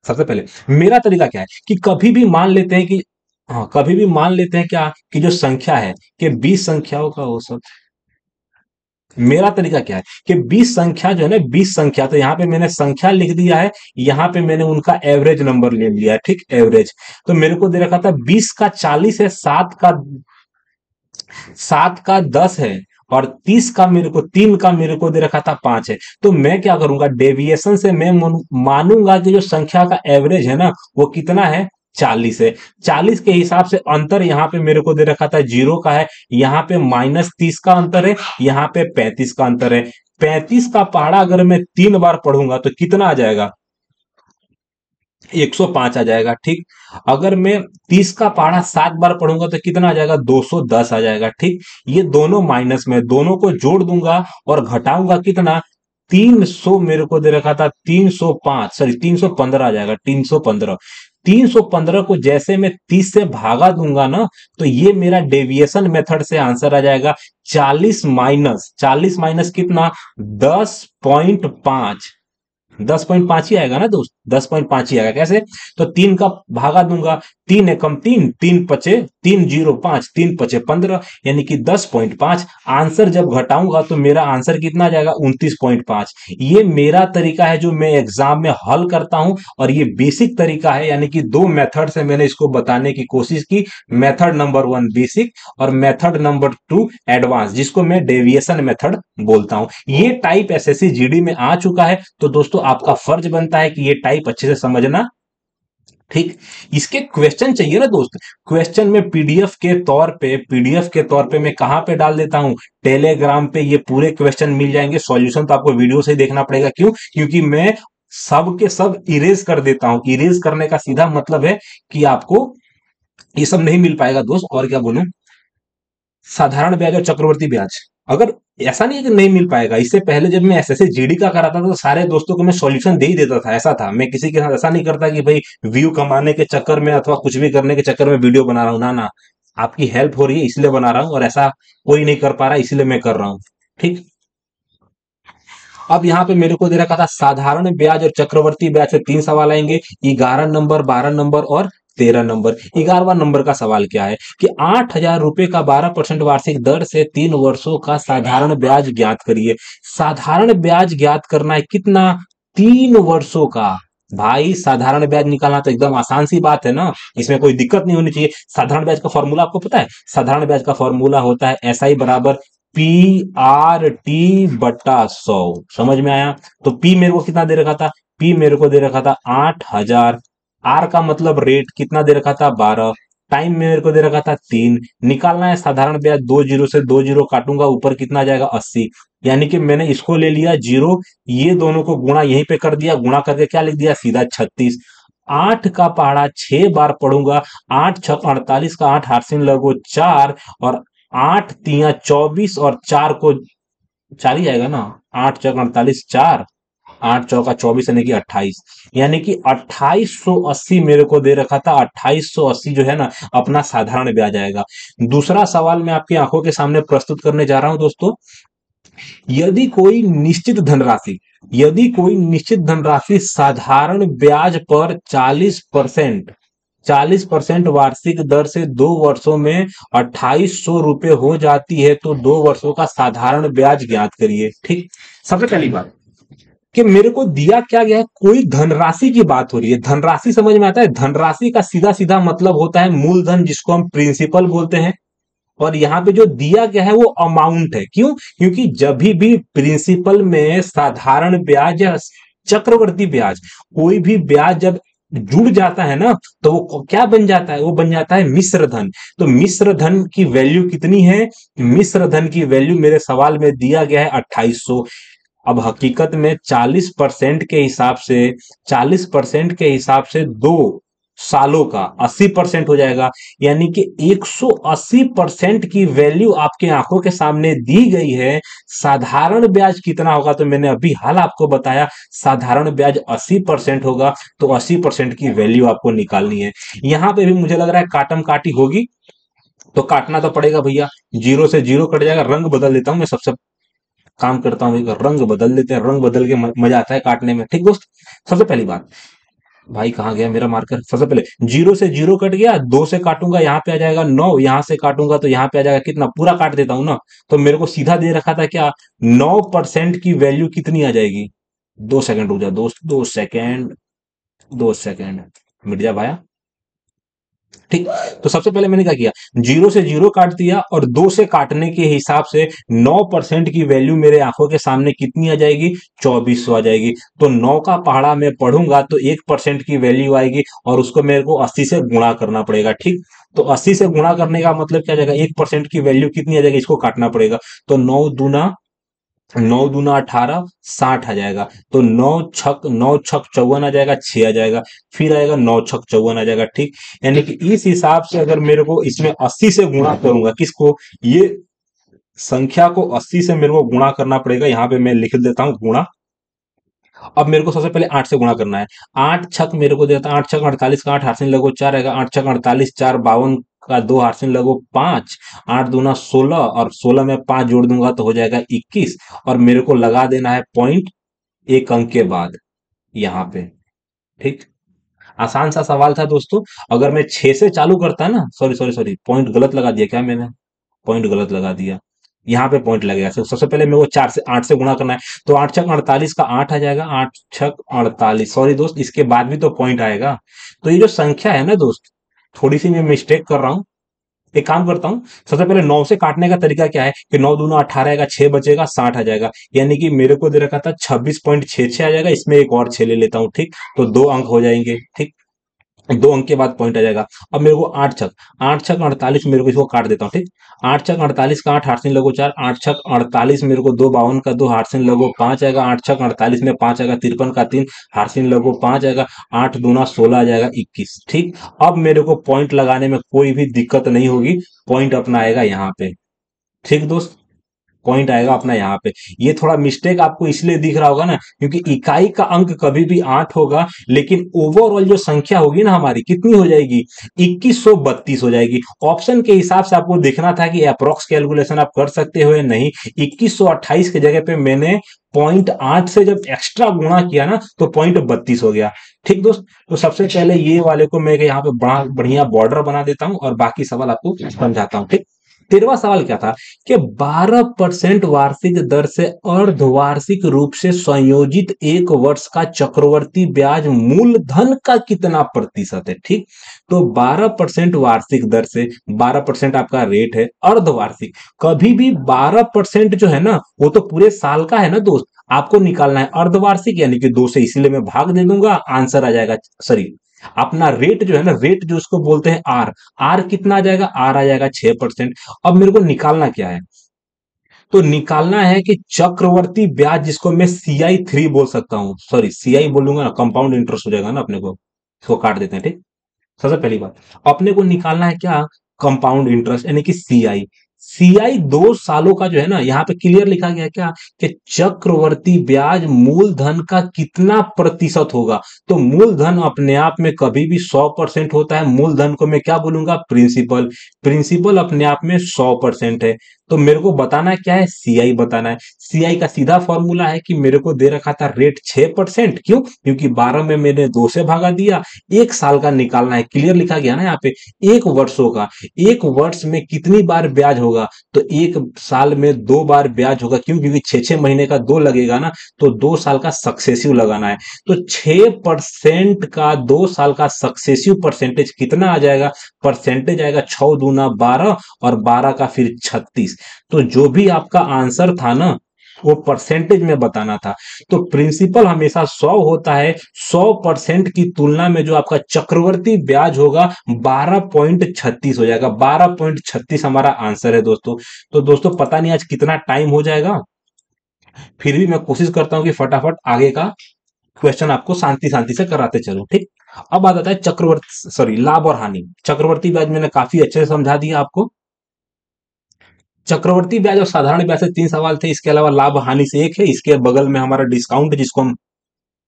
सबसे पहले मेरा तरीका क्या है कि कभी भी मान लेते हैं कि, हाँ कभी भी मान लेते हैं क्या कि जो संख्या है कि 20 संख्याओं का औसत, मेरा तरीका क्या है कि 20 संख्या जो है ना, 20 संख्या, तो यहां पे मैंने संख्या लिख दिया है, यहां पे मैंने उनका एवरेज नंबर ले लिया है, ठीक, एवरेज। तो मेरे को दे रखा था 20 का 40 है, 7 का 10 है, और 30 का मेरे को, 3 का मेरे को दे रखा था 5 है। तो मैं क्या करूंगा, डेविएशन से मैं मानूंगा कि जो संख्या का एवरेज है ना वो कितना है, 40 है। 40 के हिसाब से अंतर यहाँ पे मेरे को दे रखा था 0 का है, यहाँ पे -30 का अंतर है, यहाँ पे 35 का अंतर है। 35 का पहाड़ा अगर मैं 3 बार पढ़ूंगा तो कितना आ जाएगा, 105 आ जाएगा, ठीक। अगर मैं 30 का पहाड़ा 7 बार पढ़ूंगा तो कितना आ जाएगा, 210 आ जाएगा, ठीक। ये दोनों माइनस में, दोनों को जोड़ दूंगा और घटाऊंगा कितना, 300 मेरे को दे रखा था, 305, सॉरी 315 आ जाएगा, 315। 315 को जैसे मैं 30 से भागा दूंगा ना, तो ये मेरा डेविएशन मेथड से आंसर आ जाएगा 40 माइनस कितना, 10.5। 10.5 ही आएगा ना दोस्त, 10.5 ही आएगा। कैसे, तो 3 का भागा दूंगा, 3 एकम 3, 3 पचे 305, 3 पचे 15, यानी कि 10.5। आंसर जब घटाऊंगा तो मेरा आंसर कितना आ जाएगा, 29.5। ये मेरा तरीका है जो मैं एग्जाम में हल करता हूं, और ये बेसिक तरीका है, यानी कि दो मेथड से मैंने इसको बताने की कोशिश की। मेथड नंबर 1 बेसिक, और मेथड नंबर 2 एडवांस, जिसको मैं डेविएशन मेथड बोलता हूं। ये टाइप एसएससी जीडी में आ चुका है, तो दोस्तों आपका फर्ज बनता है कि ये टाइप अच्छे से समझना, ठीक। इसके क्वेश्चन चाहिए ना दोस्त, क्वेश्चन में पीडीएफ के तौर पे मैं कहां पे डाल देता हूं, टेलीग्राम पे ये पूरे क्वेश्चन मिल जाएंगे। सॉल्यूशन तो आपको वीडियो से ही देखना पड़ेगा, क्यों, क्योंकि मैं सब के सब इरेज कर देता हूं। इरेज करने का सीधा मतलब है कि आपको ये सब नहीं मिल पाएगा दोस्त। और क्या बोलूं, साधारण ब्याज और चक्रवर्ती ब्याज, अगर ऐसा नहीं है कि नहीं मिल पाएगा, इससे पहले जब मैं एसएससी जीडी का कराता था तो सारे दोस्तों को मैं सॉल्यूशन दे ही देता था। ऐसा था, मैं किसी के साथ ऐसा नहीं करता कि भाई व्यू कमाने के चक्कर में अथवा कुछ भी करने के चक्कर में वीडियो बना रहा हूं, ना ना, आपकी हेल्प हो रही है इसलिए बना रहा हूं, और ऐसा कोई नहीं कर पा रहा इसलिए मैं कर रहा हूं, ठीक। अब यहाँ पे मेरे को दे रखा था साधारण ब्याज और चक्रवर्ती ब्याज से 3 सवाल आएंगे, 11 नंबर, 12 नंबर और 13 नंबर। 11वां नंबर का सवाल क्या है कि 8,000 रुपए का 12% वार्षिक दर से 3 वर्षों का साधारण ब्याज ज्ञात करिए। साधारण ब्याज ज्ञात करना है कितना, 3 वर्षों का। भाई साधारण ब्याज निकालना तो एकदम आसान सी बात है ना, इसमें कोई दिक्कत नहीं होनी चाहिए। साधारण ब्याज का फॉर्मूला आपको पता है, साधारण ब्याज का फॉर्मूला होता है एसआई बराबर PRT/100। समझ में आया। तो पी मेरे को कितना दे रखा था, पी मेरे को दे रखा था 8,000। आर का मतलब रेट कितना दे रखा था, 12। टाइम में मेरे को दे रखा था 3। निकालना है साधारण ब्याज, 2 जीरो से 2 जीरो काटूंगा, ऊपर कितना आ जाएगा, 80। यानी कि मैंने इसको ले लिया जीरो, ये दोनों को गुणा यहीं पे कर दिया, गुणा करके क्या लिख दिया, सीधा 36। 8 का पहाड़ा 6 बार पढ़ूंगा, 8 6 48 का 8 हाथ से लगो 4, और 8 3 24, और 4 को 4 ही आएगा ना, 8 4 48, 4, 8 चौका 24 यानी कि 28। यानी कि 2880 मेरे को दे रखा था, 2880 जो है ना अपना साधारण ब्याज आएगा। दूसरा सवाल मैं आपकी आंखों के सामने प्रस्तुत करने जा रहा हूं दोस्तों। यदि कोई निश्चित धनराशि, साधारण ब्याज पर 40% वार्षिक दर से 2 वर्षों में 2800 रुपए हो जाती है, तो 2 वर्षों का साधारण ब्याज ज्ञात करिए, ठीक। सबसे पहली बात कि मेरे को दिया क्या गया है, कोई धनराशि की बात हो रही है। धनराशि समझ में आता है, धनराशि का सीधा सीधा मतलब होता है मूलधन, जिसको हम प्रिंसिपल बोलते हैं। और यहाँ पे जो दिया गया है वो अमाउंट है, क्यों, क्योंकि जब भी प्रिंसिपल में साधारण ब्याज या चक्रवर्ती ब्याज, कोई भी ब्याज जब जुड़ जाता है ना, तो वो क्या बन जाता है, वो बन जाता है मिश्र धन। तो मिश्र धन की वैल्यू कितनी है, मिश्र धन की वैल्यू मेरे सवाल में दिया गया है 2800। अब हकीकत में 40% के हिसाब से 2 सालों का 80% हो जाएगा, यानी कि 180% की वैल्यू आपके आंखों के सामने दी गई है। साधारण ब्याज कितना होगा, तो मैंने अभी हाल आपको बताया, साधारण ब्याज 80% होगा, तो 80% की वैल्यू आपको निकालनी है। यहां पे भी मुझे लग रहा है काटम काटी होगी, तो काटना तो पड़ेगा भैया, 0 से 0 कट जाएगा। रंग बदल देता हूं मैं, सबसे काम करता हूं, एक रंग बदल देते हैं, रंग बदल के मजा आता है काटने में, ठीक दोस्त। सबसे पहली बात, भाई कहाँ गया मेरा मार्कर? सबसे पहले जीरो से जीरो कट गया, दो से काटूंगा यहाँ पे आ जाएगा नौ, यहाँ से काटूंगा तो यहाँ पे आ जाएगा कितना, पूरा काट देता हूं ना। तो मेरे को सीधा दे रखा था क्या, 9% की वैल्यू कितनी आ जाएगी। 2 सेकंड रुक जा दोस्त, 2 सेकंड, 2 सेकंड, मिट जा भाया। ठीक। तो सबसे पहले मैंने क्या किया, जीरो से जीरो काट दिया और दो से काटने के हिसाब से 9% की वैल्यू मेरे आंखों के सामने कितनी आ जाएगी, 2400 आ जाएगी। तो 9 का पहाड़ा मैं पढ़ूंगा तो 1% की वैल्यू आएगी और उसको मेरे को 80 से गुणा करना पड़ेगा। ठीक। तो 80 से गुणा करने का मतलब क्या जाएगा, 1% की वैल्यू कितनी आ जाएगी, इसको काटना पड़ेगा। तो 9 दूना 18, 60 आ जाएगा। तो नौ छक 54 आ जाएगा, 6 आ जाएगा। फिर आएगा 9 छक 54 आ जाएगा। ठीक। यानी कि इस हिसाब से अगर मेरे को इसमें 80 से गुणा करूंगा, किसको, ये संख्या को 80 से मेरे को गुणा करना पड़ेगा। यहां पे मैं लिख देता हूं गुणा। अब मेरे को सबसे पहले 8 से गुणा करना है। 8 छक मेरे को देता, 8 छक 48 का 8 हार्सिन लगो 4 आएगा। 8 छक 48, 4 52 का 2 हार्सिन लगो 5। 8 दूना 16 और 16 में 5 जोड़ दूंगा तो हो जाएगा 21। और मेरे को लगा देना है पॉइंट एक अंक के बाद यहां पे। ठीक। आसान सा सवाल था दोस्तों। अगर मैं 6 से चालू करता ना, सॉरी सॉरी सॉरी, पॉइंट गलत लगा दिया क्या मैंने, पॉइंट गलत लगा दिया। यहाँ पे पॉइंट लगेगा। सबसे पहले मेरे को 8 से गुणा करना है। तो 8 छक 48 का 8 आ जाएगा। 8 छक 48, सॉरी दोस्त, इसके बाद भी तो पॉइंट आएगा। तो ये जो संख्या है ना दोस्त, थोड़ी सी मैं मिस्टेक कर रहा हूँ। एक काम करता हूँ, सबसे पहले 9 से काटने का तरीका क्या है कि 9 दूना 18 आएगा, 6 बचेगा, 60 आ जाएगा। यानी कि मेरे को दे रखा था 26.66 आ जाएगा, इसमें एक और 6 ले लेता हूँ। ठीक। तो 2 अंक हो जाएंगे। ठीक। 2 अंक के बाद पॉइंट आ जाएगा। अब मेरे को 8 छक 48 मेरे को इसको काट देता हूँ। ठीक। 8 छक 48 का 8 हार्सिन लगो 4। 8 छक 48 मेरे को 2 52 का 2 हार्सिन लगो 5 आएगा। 8 छक 48 में 5 आएगा, 53 का 3 हार्सिन लगो 5 आएगा। 8 दूना 16 आ जाएगा 21। ठीक। अब मेरे को पॉइंट लगाने में कोई भी दिक्कत नहीं होगी, पॉइंट अपना आएगा यहाँ पे। ठीक दोस्त, पॉइंट आएगा अपना यहाँ पे। ये थोड़ा मिस्टेक आपको इसलिए दिख रहा होगा ना, क्योंकि इकाई का अंक कभी भी 8 होगा, लेकिन ओवरऑल जो संख्या होगी ना हमारी, कितनी हो जाएगी, 2132 हो जाएगी। ऑप्शन के हिसाब से आपको देखना था कि अप्रोक्स कैलकुलेशन आप कर सकते हो या नहीं। 2128 की जगह पे मैंने .8 से जब एक्स्ट्रा गुणा किया ना, तो .32 हो गया। ठीक दोस्त। तो सबसे पहले ये वाले को मैं यहाँ पे बड़ा बढ़िया बॉर्डर बना देता हूं और बाकी सवाल आपको समझाता हूं। ठीक। 13वां सवाल क्या था कि 12% वार्षिक दर से अर्धवार्षिक रूप से संयोजित एक वर्ष का चक्रवर्ती ब्याज मूलधन का कितना प्रतिशत है। ठीक। तो 12% वार्षिक दर से, 12% आपका रेट है, अर्धवार्षिक, कभी भी 12% जो है ना, वो तो पूरे साल का है ना दोस्त, आपको निकालना है अर्धवार्षिक, यानी कि 2 से इसीलिए मैं भाग दे दूंगा, आंसर आ जाएगा, सॉरी, अपना रेट जो है ना, रेट जो उसको बोलते हैं आर, आर कितना आ जाएगा, आर आ जाएगा 6%। अब मेरे को निकालना क्या है, तो निकालना है कि चक्रवर्ती ब्याज, जिसको मैं CI3 बोल सकता हूं, सॉरी CI बोलूंगा ना, कंपाउंड इंटरेस्ट हो जाएगा ना अपने को, इसको काट देते हैं। ठीक। सबसे पहली बात, अपने को निकालना है क्या, कंपाउंड इंटरेस्ट, यानी कि CI। CI 2 सालों का जो है ना, यहाँ पे क्लियर लिखा गया है क्या, कि चक्रवर्ती ब्याज मूलधन का कितना प्रतिशत होगा। तो मूलधन अपने आप में कभी भी 100% होता है। मूलधन को मैं क्या बोलूंगा, प्रिंसिपल। प्रिंसिपल अपने आप में 100% है। तो मेरे को बताना क्या है, CI बताना है। CI का सीधा फॉर्मूला है कि मेरे को दे रखा था रेट 6%, क्यों, क्योंकि 12 में मैंने 2 से भागा दिया। एक साल का निकालना है, क्लियर लिखा गया ना यहाँ पे, एक वर्षों का, एक वर्ष में कितनी बार ब्याज होगा, तो एक साल में 2 बार ब्याज होगा। क्यों, क्योंकि 6 महीने का 2 लगेगा ना, तो 2 साल का सक्सेसिव लगाना है। तो 6% का 2 साल का सक्सेसिव परसेंटेज कितना आ जाएगा, परसेंटेज आएगा 6 दूना 12 और 12 का फिर 36। तो जो भी आपका आंसर था ना, वो परसेंटेज में बताना था। तो प्रिंसिपल हमेशा 100 होता है, 100% की तुलना में जो आपका चक्रवर्ती ब्याज होगा 12.36 हो जाएगा। 12.36 हमारा आंसर है दोस्तों। तो दोस्तों पता नहीं आज कितना टाइम हो जाएगा, फिर भी मैं कोशिश करता हूं कि फटाफट आगे का क्वेश्चन आपको शांति शांति से कराते चलो। ठीक। अब बात आता है चक्रवर्ती, सॉरी, लाभ और हानि। चक्रवर्ती ब्याज मैंने काफी अच्छे से समझा दिया आपको। चक्रवर्ती ब्याज और साधारण ब्याज से 3 सवाल थे, इसके अलावा लाभ हानि से एक है, इसके बगल में हमारा डिस्काउंट जिसको हम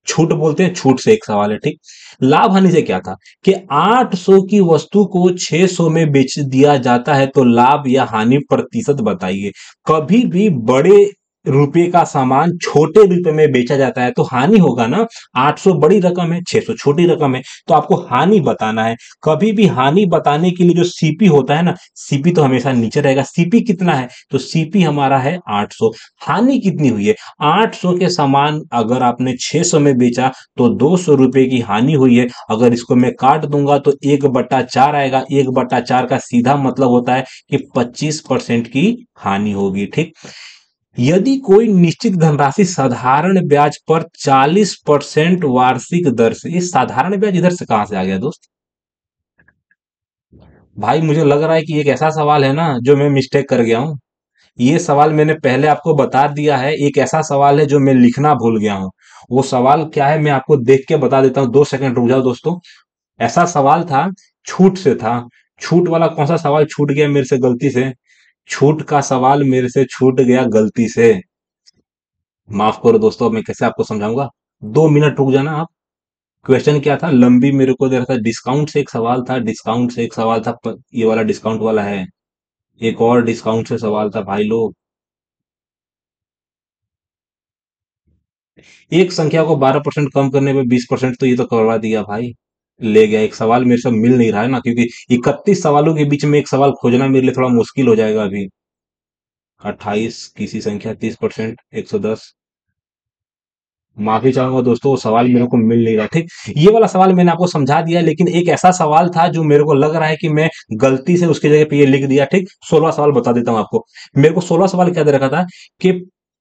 छूट बोलते हैं, छूट से एक सवाल है। ठीक। लाभ हानि से क्या था कि 800 की वस्तु को 600 में बेच दिया जाता है, तो लाभ या हानि प्रतिशत बताइए। कभी भी बड़े रुपए का सामान छोटे रुपए में बेचा जाता है तो हानि होगा ना। 800 बड़ी रकम है, 600 छोटी रकम है, तो आपको हानि बताना है। कभी भी हानि बताने के लिए जो सीपी होता है ना, सीपी तो हमेशा नीचे रहेगा। सीपी कितना है, तो सीपी हमारा है 800। हानि कितनी हुई है, 800 के सामान अगर आपने 600 में बेचा तो 200 रुपए की हानि हुई है। अगर इसको मैं काट दूंगा तो 1/4 आएगा। 1/4 का सीधा मतलब होता है कि 25% की हानि होगी। ठीक, यदि कोई निश्चित धनराशि साधारण ब्याज पर 40% वार्षिक दर से, ये साधारण ब्याज इधर से कहां से आ गया दोस्त? भाई मुझे लग रहा है कि एक ऐसा सवाल है ना जो मैं मिस्टेक कर गया हूं। ये सवाल मैंने पहले आपको बता दिया है। एक ऐसा सवाल है जो मैं लिखना भूल गया हूं। वो सवाल क्या है मैं आपको देख के बता देता हूं। 2 सेकंड रुक जाओ दोस्तों। ऐसा सवाल था, छूट से था। छूट वाला कौन सा सवाल छूट गया मेरे से गलती से? छूट का सवाल मेरे से छूट गया गलती से। माफ करो दोस्तों, अब मैं कैसे आपको समझाऊंगा। 2 मिनट रुक जाना आप। क्वेश्चन क्या था, लंबी मेरे को दे रहा था। डिस्काउंट से एक सवाल था, डिस्काउंट से एक सवाल था, ये वाला डिस्काउंट वाला है। एक और डिस्काउंट से सवाल था भाई लोग। एक संख्या को 12% कम करने पे 20%, तो ये तो करवा दिया भाई। ले गया एक सवाल मेरे से मिल नहीं रहा है ना, क्योंकि 31 सवालों के बीच में एक सवाल खोजना मेरे लिए थोड़ा मुश्किल हो जाएगा अभी। 28 किसी संख्या 30%, 110। माफी चाहूंगा दोस्तों, वो सवाल मेरे को मिल नहीं रहा। ठीक, ये वाला सवाल मैंने आपको समझा दिया, लेकिन एक ऐसा सवाल था जो मेरे को लग रहा है कि मैं गलती से उसकी जगह पे ये लिख दिया। ठीक, 16 सवाल बता देता हूं आपको। मेरे को 16 सवाल क्या दे रखा था कि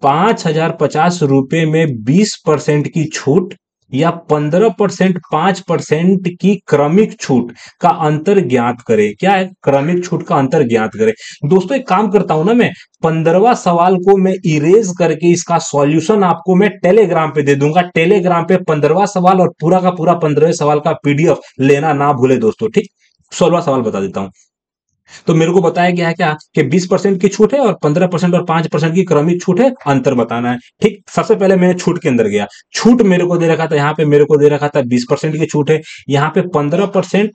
5,050 रुपए में 20% की छूट या 15% 5% की क्रमिक छूट का अंतर ज्ञात करे। क्या है, क्रमिक छूट का अंतर ज्ञात करे। दोस्तों एक काम करता हूं ना मैं, 15वां सवाल को मैं इरेज करके इसका सॉल्यूशन आपको मैं टेलीग्राम पे दे दूंगा। टेलीग्राम पे 15वां सवाल और पूरा का पूरा 15वें सवाल का पीडीएफ लेना ना भूले दोस्तों। ठीक, 16वां सवाल बता देता हूं। तो मेरे को बताया गया है क्या कि 20% की छूट है और 15% और 5% की क्रमिक छूट है, अंतर बताना है। ठीक, सबसे पहले मैंने छूट के अंदर गया। छूट मेरे को दे रखा था, यहां पे मेरे को दे रखा था 20% की छूट है। यहां पे 15%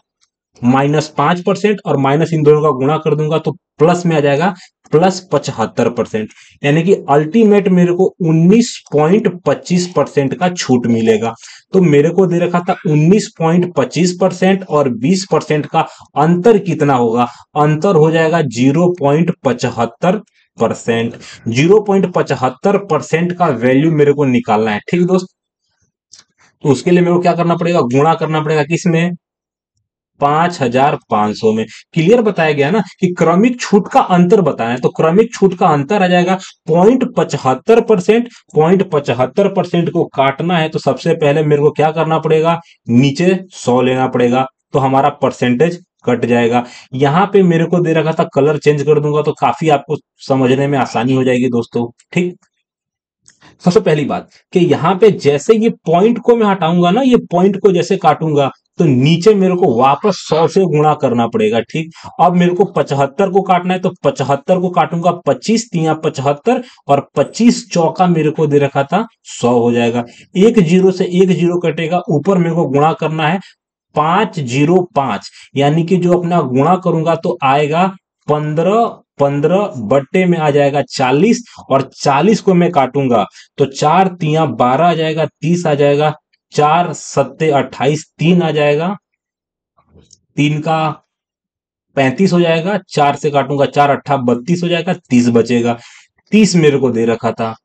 -5% और माइनस इन दोनों का गुणा कर दूंगा तो प्लस में आ जाएगा +75%। यानी कि अल्टीमेट मेरे को 19.25% का छूट मिलेगा। तो मेरे को दे रखा था 19.25% और 20% का अंतर कितना होगा? अंतर हो जाएगा 0.75%। 0.75% का वैल्यू मेरे को निकालना है। ठीक दोस्त, तो उसके लिए मेरे को क्या करना पड़ेगा, गुणा करना पड़ेगा किसमें? 5,500 में। क्लियर बताया गया ना कि क्रमिक छूट का अंतर बताना है, तो क्रमिक छूट का अंतर आ जाएगा 0.75%। 0.75% को काटना है तो सबसे पहले मेरे को क्या करना पड़ेगा, नीचे 100 लेना पड़ेगा, तो हमारा परसेंटेज कट जाएगा। यहां पे मेरे को दे रखा था, कलर चेंज कर दूंगा तो काफी आपको समझने में आसानी हो जाएगी दोस्तों। ठीक, सबसे पहली बात कि यहां पे जैसे ये पॉइंट को मैं हटाऊंगा ना, ये पॉइंट को जैसे काटूंगा तो नीचे मेरे को वापस 100 से गुणा करना पड़ेगा। ठीक, अब मेरे को 75 को काटना है तो 75 को काटूंगा, 25×3 = 75 और 25 चौका मेरे को दे रखा था 100 हो जाएगा। एक जीरो से एक जीरो कटेगा, ऊपर मेरे को गुणा करना है 505, यानी कि जो अपना गुणा करूंगा तो आएगा 15। 15 बट्टे में आ जाएगा 40 और 40 को मैं काटूंगा तो 4×3 = 12 आ जाएगा, 30 आ जाएगा, 4×7 = 28, 3 आ जाएगा, 3 का 35 हो जाएगा, 4 से काटूंगा 4×8 = 32 हो जाएगा, 30 बचेगा। 30 मेरे को दे रखा था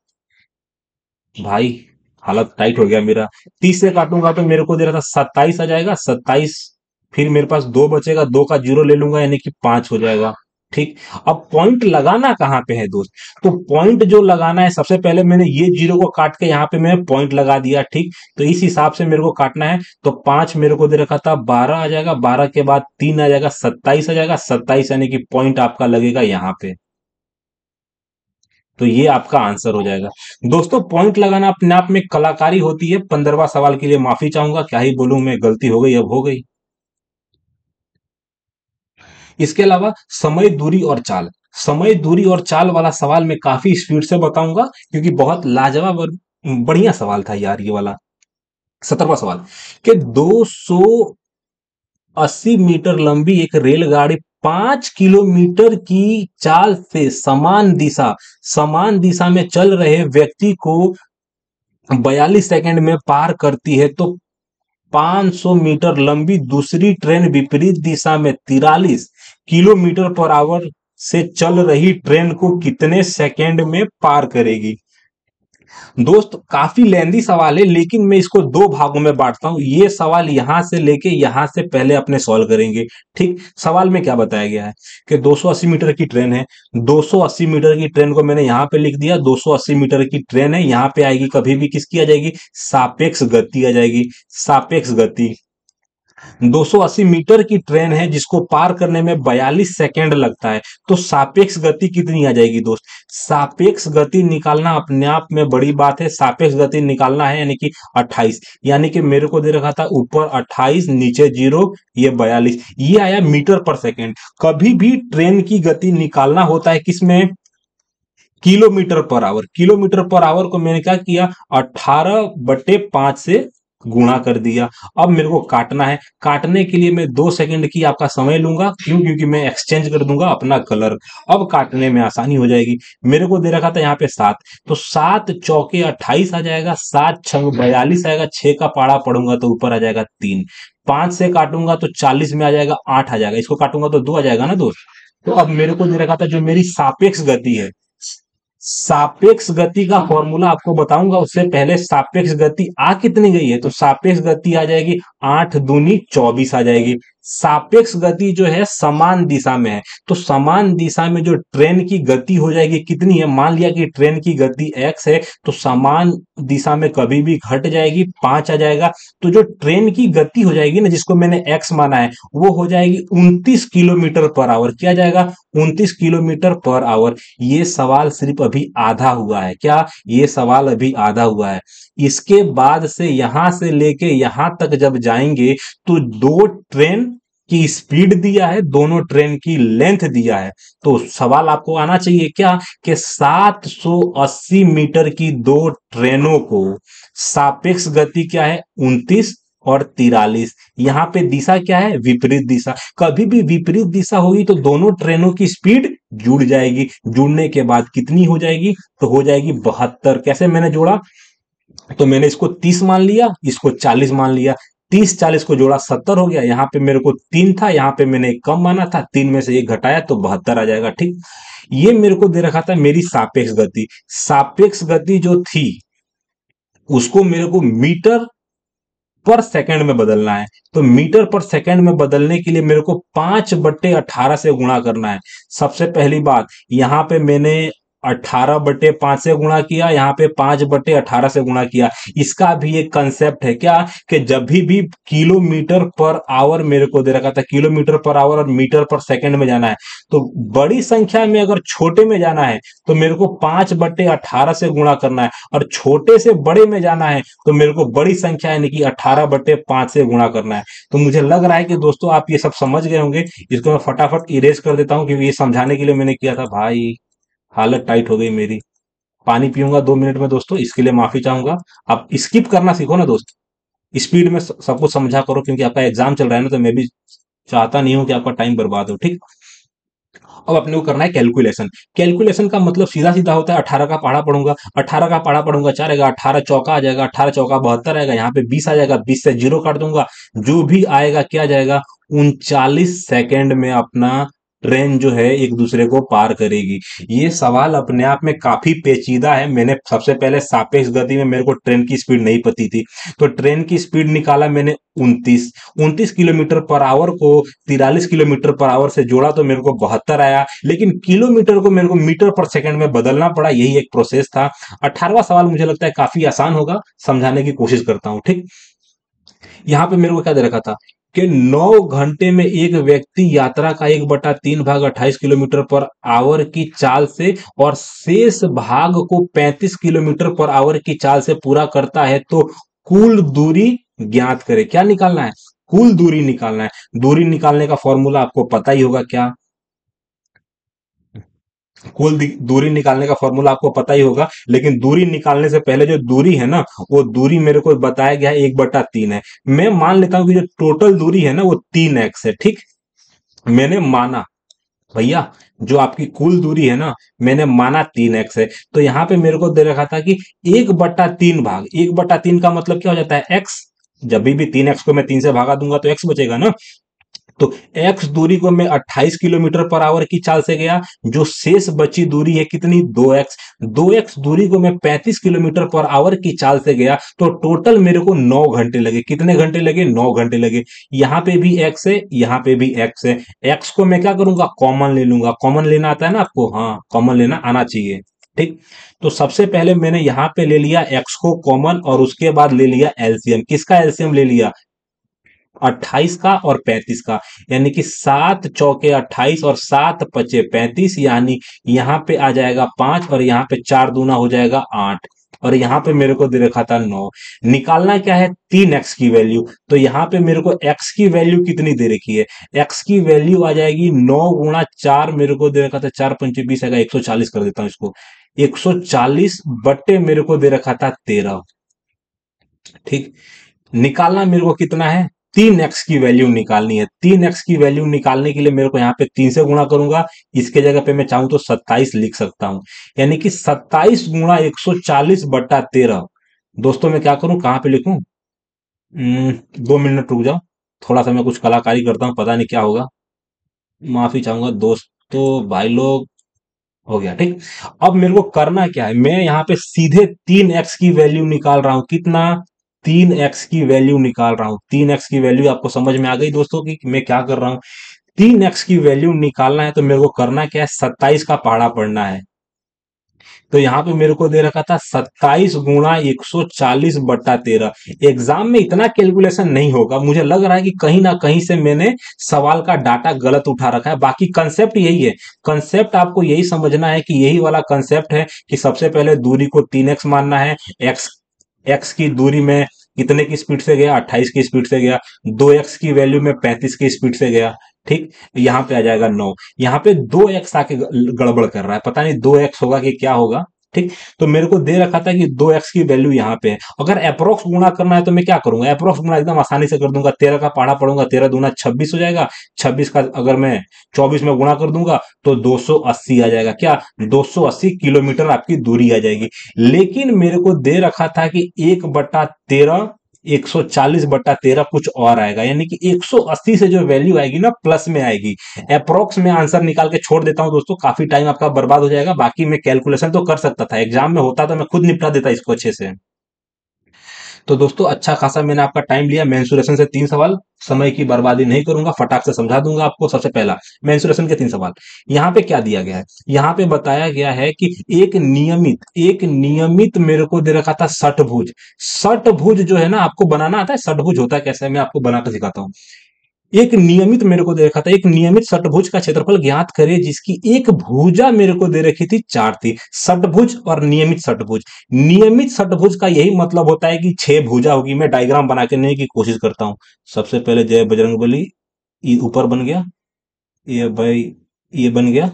भाई, हालत टाइट हो गया मेरा। 30 से काटूंगा तो मेरे को दे रहा था 27 आ जाएगा, 27। फिर मेरे पास 2 बचेगा, 2 का जीरो ले लूंगा यानी कि 5 हो जाएगा। ठीक, अब पॉइंट लगाना कहां पे है दोस्त? तो पॉइंट जो लगाना है, सबसे पहले मैंने ये जीरो को काट के यहां पे मैं पॉइंट लगा दिया। ठीक, तो इस हिसाब से मेरे को काटना है। तो 5 मेरे को दे रखा था, 12 आ जाएगा, 12 के बाद 3 आ जाएगा, 27 आ जाएगा, 27 यानी कि पॉइंट आपका लगेगा यहां पे। तो ये आपका आंसर हो जाएगा। दोस्तों पॉइंट लगाना अपने आप में कलाकारी होती है। 15वां सवाल के लिए माफी चाहूंगा, क्या ही बोलूं मैं, गलती हो गई, अब हो गई। इसके अलावा समय, दूरी और चाल। समय, दूरी और चाल वाला सवाल मैं काफी स्पीड से बताऊंगा क्योंकि बहुत लाजवाब और बढ़िया सवाल था यार ये वाला। 17वां सवाल कि 280 मीटर लंबी एक रेलगाड़ी 5 किलोमीटर की चाल से समान दिशा में चल रहे व्यक्ति को 42 सेकंड में पार करती है, तो 500 मीटर लंबी दूसरी ट्रेन विपरीत दिशा में 43 किलोमीटर पर आवर से चल रही ट्रेन को कितने सेकंड में पार करेगी। दोस्त काफी लेंदी सवाल है, लेकिन मैं इसको दो भागों में बांटता हूं। ये सवाल यहां से लेके यहां से पहले अपने सॉल्व करेंगे। ठीक, सवाल में क्या बताया गया है कि 280 मीटर की ट्रेन है। 280 मीटर की ट्रेन को मैंने यहां पे लिख दिया। 280 मीटर की ट्रेन है, यहां पे आएगी कभी भी किसकी आ जाएगी, सापेक्ष गति आ जाएगी। सापेक्ष गति 280 मीटर की ट्रेन है जिसको पार करने में 42 सेकंड लगता है, तो सापेक्ष गति कितनी आ जाएगी दोस्त। सापेक्ष गति निकालना अपने आप में बड़ी बात है। सापेक्ष गति निकालना है यानी कि 28, यानी कि मेरे को दे रखा था ऊपर 28 नीचे 0, ये 42, ये आया मीटर पर सेकंड। कभी भी ट्रेन की गति निकालना होता है किसमें, kilometre per hour. Kilometre per hour को मैंने क्या किया, 18/5 से गुणा कर दिया। अब मेरे को काटना है। काटने के लिए मैं 2 सेकंड की आपका समय लूंगा, क्यों, क्योंकि मैं एक्सचेंज कर दूंगा अपना कलर। अब काटने में आसानी हो जाएगी। मेरे को दे रखा था यहाँ पे 7, तो 7 चौके 28 आ जाएगा, 7 छंग 42 आएगा, 6 का पाड़ा पढ़ूंगा तो ऊपर आ जाएगा 3, 5 से काटूंगा तो 40 में आ जाएगा 8 आ जाएगा, इसको काटूंगा तो 2 आ जाएगा ना दोस्त। तो अब मेरे को दे रखा था जो मेरी सापेक्ष गति है, सापेक्ष गति का फॉर्मूला आपको बताऊंगा, उससे पहले सापेक्ष गति आ कितनी गई है, तो सापेक्ष गति आ जाएगी 8 दूनी 24 आ जाएगी। सापेक्ष गति जो है समान दिशा में है, तो समान दिशा में जो ट्रेन की गति हो जाएगी कितनी है, मान लिया कि ट्रेन की गति x है, तो समान दिशा में कभी भी घट जाएगी, 5 आ जाएगा। तो जो ट्रेन की गति हो जाएगी ना, जिसको मैंने x माना है, वो हो जाएगी 29 किलोमीटर पर आवर। क्या जाएगा, 29 किलोमीटर पर आवर। ये सवाल सिर्फ अभी आधा हुआ है। क्या, ये सवाल अभी आधा हुआ है। इसके बाद से यहां से लेके यहां तक जब जाएंगे तो दो ट्रेन की स्पीड दिया है, दोनों ट्रेन की लेंथ दिया है, तो सवाल आपको आना चाहिए क्या, कि 780 मीटर की दो ट्रेनों को सापेक्ष गति क्या है, 29 और 43। यहां पे दिशा क्या है, विपरीत दिशा। कभी भी विपरीत दिशा होगी तो दोनों ट्रेनों की स्पीड जुड़ जाएगी। जुड़ने के बाद कितनी हो जाएगी, तो हो जाएगी 72। कैसे मैंने जोड़ा, तो मैंने इसको 30 मान लिया, इसको 40 मान लिया, 30-40 को जोड़ा 70 हो गया। यहां पे मेरे को 3 था, यहां पे मैंने एक कम माना था, 3 में से 1 घटाया तो 72 आ जाएगा। ठीक, ये मेरे को दे रखा था मेरी सापेक्ष गति। सापेक्ष गति जो थी उसको मेरे को मीटर पर सेकंड में बदलना है, तो मीटर पर सेकंड में बदलने के लिए मेरे को 5/18 से गुणा करना है। सबसे पहली बात, यहां पे मैंने 18/5 से गुणा किया, यहाँ पे 5/18 से गुणा किया। इसका भी एक कंसेप्ट है क्या, कि जब भी किलोमीटर पर आवर मेरे को दे रखा था, किलोमीटर पर आवर और मीटर पर सेकंड में जाना है, तो बड़ी संख्या में अगर छोटे में जाना है तो मेरे को 5/18 से गुणा करना है, और छोटे से बड़े में जाना है तो मेरे को बड़ी संख्या यानी कि 18/5 से गुणा करना है। तो मुझे लग रहा है कि दोस्तों आप ये सब समझ गए होंगे। इसको मैं फटाफट इरेज कर देता हूं, क्योंकि ये समझाने के लिए मैंने किया था। भाई हालत टाइट हो गई मेरी। पानी पीऊंगा 2 मिनट में दोस्तों, इसके लिए माफी चाहूंगा। आप स्किप करना सीखो ना दोस्त, स्पीड में सब कुछ समझा करो, क्योंकि आपका एग्जाम चल रहा है ना, तो मैं भी चाहता नहीं हूं कि आपका टाइम बर्बाद हो। ठीक, अब अपने को करना है कैलकुलेशन। कैलकुलेशन का मतलब सीधा सीधा होता है, 18 का पहाड़ा पढ़ूंगा, 18 का पहाड़ा पढ़ूंगा 4 आएगा, 18 चौका आ जाएगा, 18 चौका 72 आएगा, यहाँ पे 20 आ जाएगा, 20 से 0 काट दूंगा, जो भी आएगा क्या जाएगा, 39 सेकेंड में अपना ट्रेन जो है एक दूसरे को पार करेगी। ये सवाल अपने आप में काफी पेचीदा है। मैंने सबसे पहले सापेक्ष गति में मेरे को ट्रेन की स्पीड नहीं पती थी, तो ट्रेन की स्पीड निकाला मैंने 29 किलोमीटर पर आवर को 43 किलोमीटर पर आवर से जोड़ा तो मेरे को 72 आया, लेकिन किलोमीटर को मेरे को मीटर पर सेकंड में बदलना पड़ा, यही एक प्रोसेस था। 18वां सवाल मुझे लगता है काफी आसान होगा, समझाने की कोशिश करता हूं। ठीक, यहां पे मेरे को क्या दे रखा था कि 9 घंटे में एक व्यक्ति यात्रा का 1/3 भाग 28 किलोमीटर पर आवर की चाल से और शेष भाग को 35 किलोमीटर पर आवर की चाल से पूरा करता है, तो कुल दूरी ज्ञात करे। क्या निकालना है, कुल दूरी निकालना है। दूरी निकालने का फॉर्मूला आपको पता ही होगा। क्या, दूरी निकालने का फॉर्मूला आपको पता ही होगा, लेकिन दूरी निकालने से पहले जो दूरी है ना, वो दूरी मेरे को बताया गया है 1/3 है। मैं मान लेता हूं कि जो टोटल दूरी है ना वो 3x है। ठीक, मैंने माना भैया जो आपकी कुल दूरी है ना, मैंने माना 3x है, तो यहाँ पे मेरे को दे रखा था कि 1/3 भाग, 1/3 का मतलब क्या हो जाता है, x। जब भी 3x को मैं 3 से भागा दूंगा तो x बचेगा ना। तो x दूरी को मैं 28 किलोमीटर पर आवर की चाल से गया, जो शेष बची दूरी है कितनी, 2x। 2x दूरी को मैं 35 किलोमीटर पर आवर की चाल से गया, तो टोटल मेरे को 9 घंटे लगे। कितने घंटे लगे, 9 घंटे लगे। यहां पे भी x है, यहां पे भी x है। x को मैं क्या करूंगा, कॉमन ले लूंगा। कॉमन लेना आता है ना आपको, हाँ कॉमन लेना आना चाहिए। ठीक, तो सबसे पहले मैंने यहां पे ले लिया x को कॉमन, और उसके बाद ले लिया एलसीएम। किसका एलसीएम ले लिया, 28 का और 35 का। यानी कि 7 चौके 28 और 7 पचे 35, यानी यहां पे आ जाएगा 5 और यहां पे 4 दूना हो जाएगा 8, और यहां पे मेरे को दे रखा था 9। निकालना क्या है, 3x की वैल्यू। तो यहां पे मेरे को x की वैल्यू कितनी दे रखी है, x की वैल्यू आ जाएगी 9 × 4, मेरे को दे रखा था 4 पंचे 20 आएगा 140, कर देता हूं इसको, 140 बट्टे मेरे को दे रखा था 13। ठीक, निकालना मेरे को कितना है, 3x की वैल्यू निकालनी है। 3x की वैल्यू निकालने के लिए मेरे को यहाँ पे 3 से गुणा करूंगा। इसके जगह पे मैं चाहूं तो 27 लिख सकता हूं, यानी कि 27 × 140/13। दोस्तों मैं क्या करूं, कहां पे लिखूं, 2 मिनट रुक जाओ, थोड़ा सा मैं कुछ कलाकारी करता हूं, पता नहीं क्या होगा, माफी चाहूंगा दोस्तों, भाई लोग। हो गया, ठीक। अब मेरे को करना क्या है, मैं यहाँ पे सीधे 3x की वैल्यू निकाल रहा हूं। कितना, 3x की वैल्यू निकाल रहा हूं। 3x की वैल्यू आपको समझ में आ गई दोस्तों कि मैं क्या कर रहा हूं। 3x की वैल्यू निकालना है तो मेरे को करना क्या है, 27 का पहाड़ा पढ़ना है। तो यहाँ पे मेरे को दे रखा था 27 × 140/13। एग्जाम में इतना कैलकुलेशन नहीं होगा, मुझे लग रहा है कि कहीं ना कहीं से मैंने सवाल का डाटा गलत उठा रखा है। बाकी कंसेप्ट यही है, कंसेप्ट आपको यही समझना है कि यही वाला कंसेप्ट है कि सबसे पहले दूरी को 3x मानना है। एक्स एक्स की दूरी में कितने की स्पीड से गया, 28 की स्पीड से गया। 2x की वैल्यू में 35 की स्पीड से गया। ठीक, यहां पे आ जाएगा 9। यहाँ पे 2x आके गड़बड़ कर रहा है, पता नहीं 2x होगा कि क्या होगा। ठीक, तो मेरे को दे रखा था कि 2x की वैल्यू यहाँ पे है। अगर अप्रोक्स गुणा करना है तो मैं क्या करूंगा, अप्रोक्स गुणा एकदम आसानी से कर दूंगा। 13 का पहाड़ा पढ़ूंगा, 13 दूना 26 हो जाएगा। 26 का अगर मैं 24 में गुणा कर दूंगा तो 280 आ जाएगा। क्या, 280 किलोमीटर आपकी दूरी आ जाएगी। लेकिन मेरे को दे रखा था कि 1/13, 140/13 कुछ और आएगा, यानी कि 180 से जो वैल्यू आएगी ना, प्लस में आएगी। अप्रोक्स में आंसर निकाल के छोड़ देता हूं दोस्तों, काफी टाइम आपका बर्बाद हो जाएगा। बाकी मैं कैलकुलेशन तो कर सकता था, एग्जाम में होता तो मैं खुद निपटा देता इसको अच्छे से। तो दोस्तों अच्छा खासा मैंने आपका टाइम लिया। मेंसुरेशन से 3 सवाल, समय की बर्बादी नहीं करूंगा, फटाक से समझा दूंगा आपको। सबसे पहला, मेंसुरेशन के 3 सवाल। यहाँ पे क्या दिया गया है, यहाँ पे बताया गया है कि एक नियमित मेरे को दे रखा था षटभुज। षटभुज जो है ना, आपको बनाना आता है, षटभुज होता है कैसे, मैं आपको बनाकर सिखाता हूँ। एक नियमित मेरे को दे रखा था, एक नियमित षटभुज का क्षेत्रफल ज्ञात करें जिसकी एक भुजा मेरे को दे रखी थी 4 थी। षटभुज और नियमित षटभुज, नियमित षटभुज का यही मतलब होता है कि 6 भुजा होगी। मैं डायग्राम बना के लेने की कोशिश करता हूं। सबसे पहले जय बजरंगबली, ये ऊपर बन गया, ये भाई ये बन गया,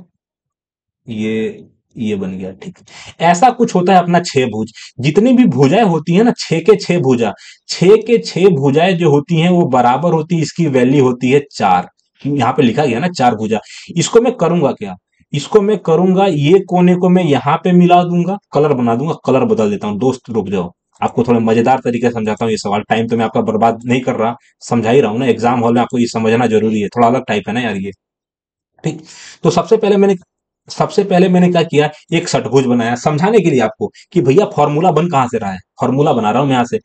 ये बन गया। ठीक, ऐसा कुछ होता है अपना 6 भुज। जितनी भी भुजाएं होती है ना, 6 के 6 भुजा, 6 के 6 भुजाएं जो होती हैं वो बराबर होती है, इसकी वैल्यू होती है 4। यहाँ पे लिखा गया ना 4 भुजा। इसको मैं करूंगा क्या, इसको मैं करूंगा, ये कोने को मैं यहाँ पे मिला दूंगा, कलर बना दूंगा, कलर बदल देता हूँ। दोस्त रुक जाओ, आपको थोड़ा मजेदार तरीके से समझाता हूँ ये सवाल। टाइम तो मैं आपका बर्बाद नहीं कर रहा, समझा ही रहा हूँ ना। एग्जाम हॉल में आपको ये समझना जरूरी है, थोड़ा अलग टाइप है ना यार ये। ठीक, तो सबसे पहले मैंने क्या किया, एक षटभुज बनाया समझाने के लिए आपको कि भैया फॉर्मूला बन कहां से रहा है। फॉर्मूला बना रहा हूं मैं यहां से।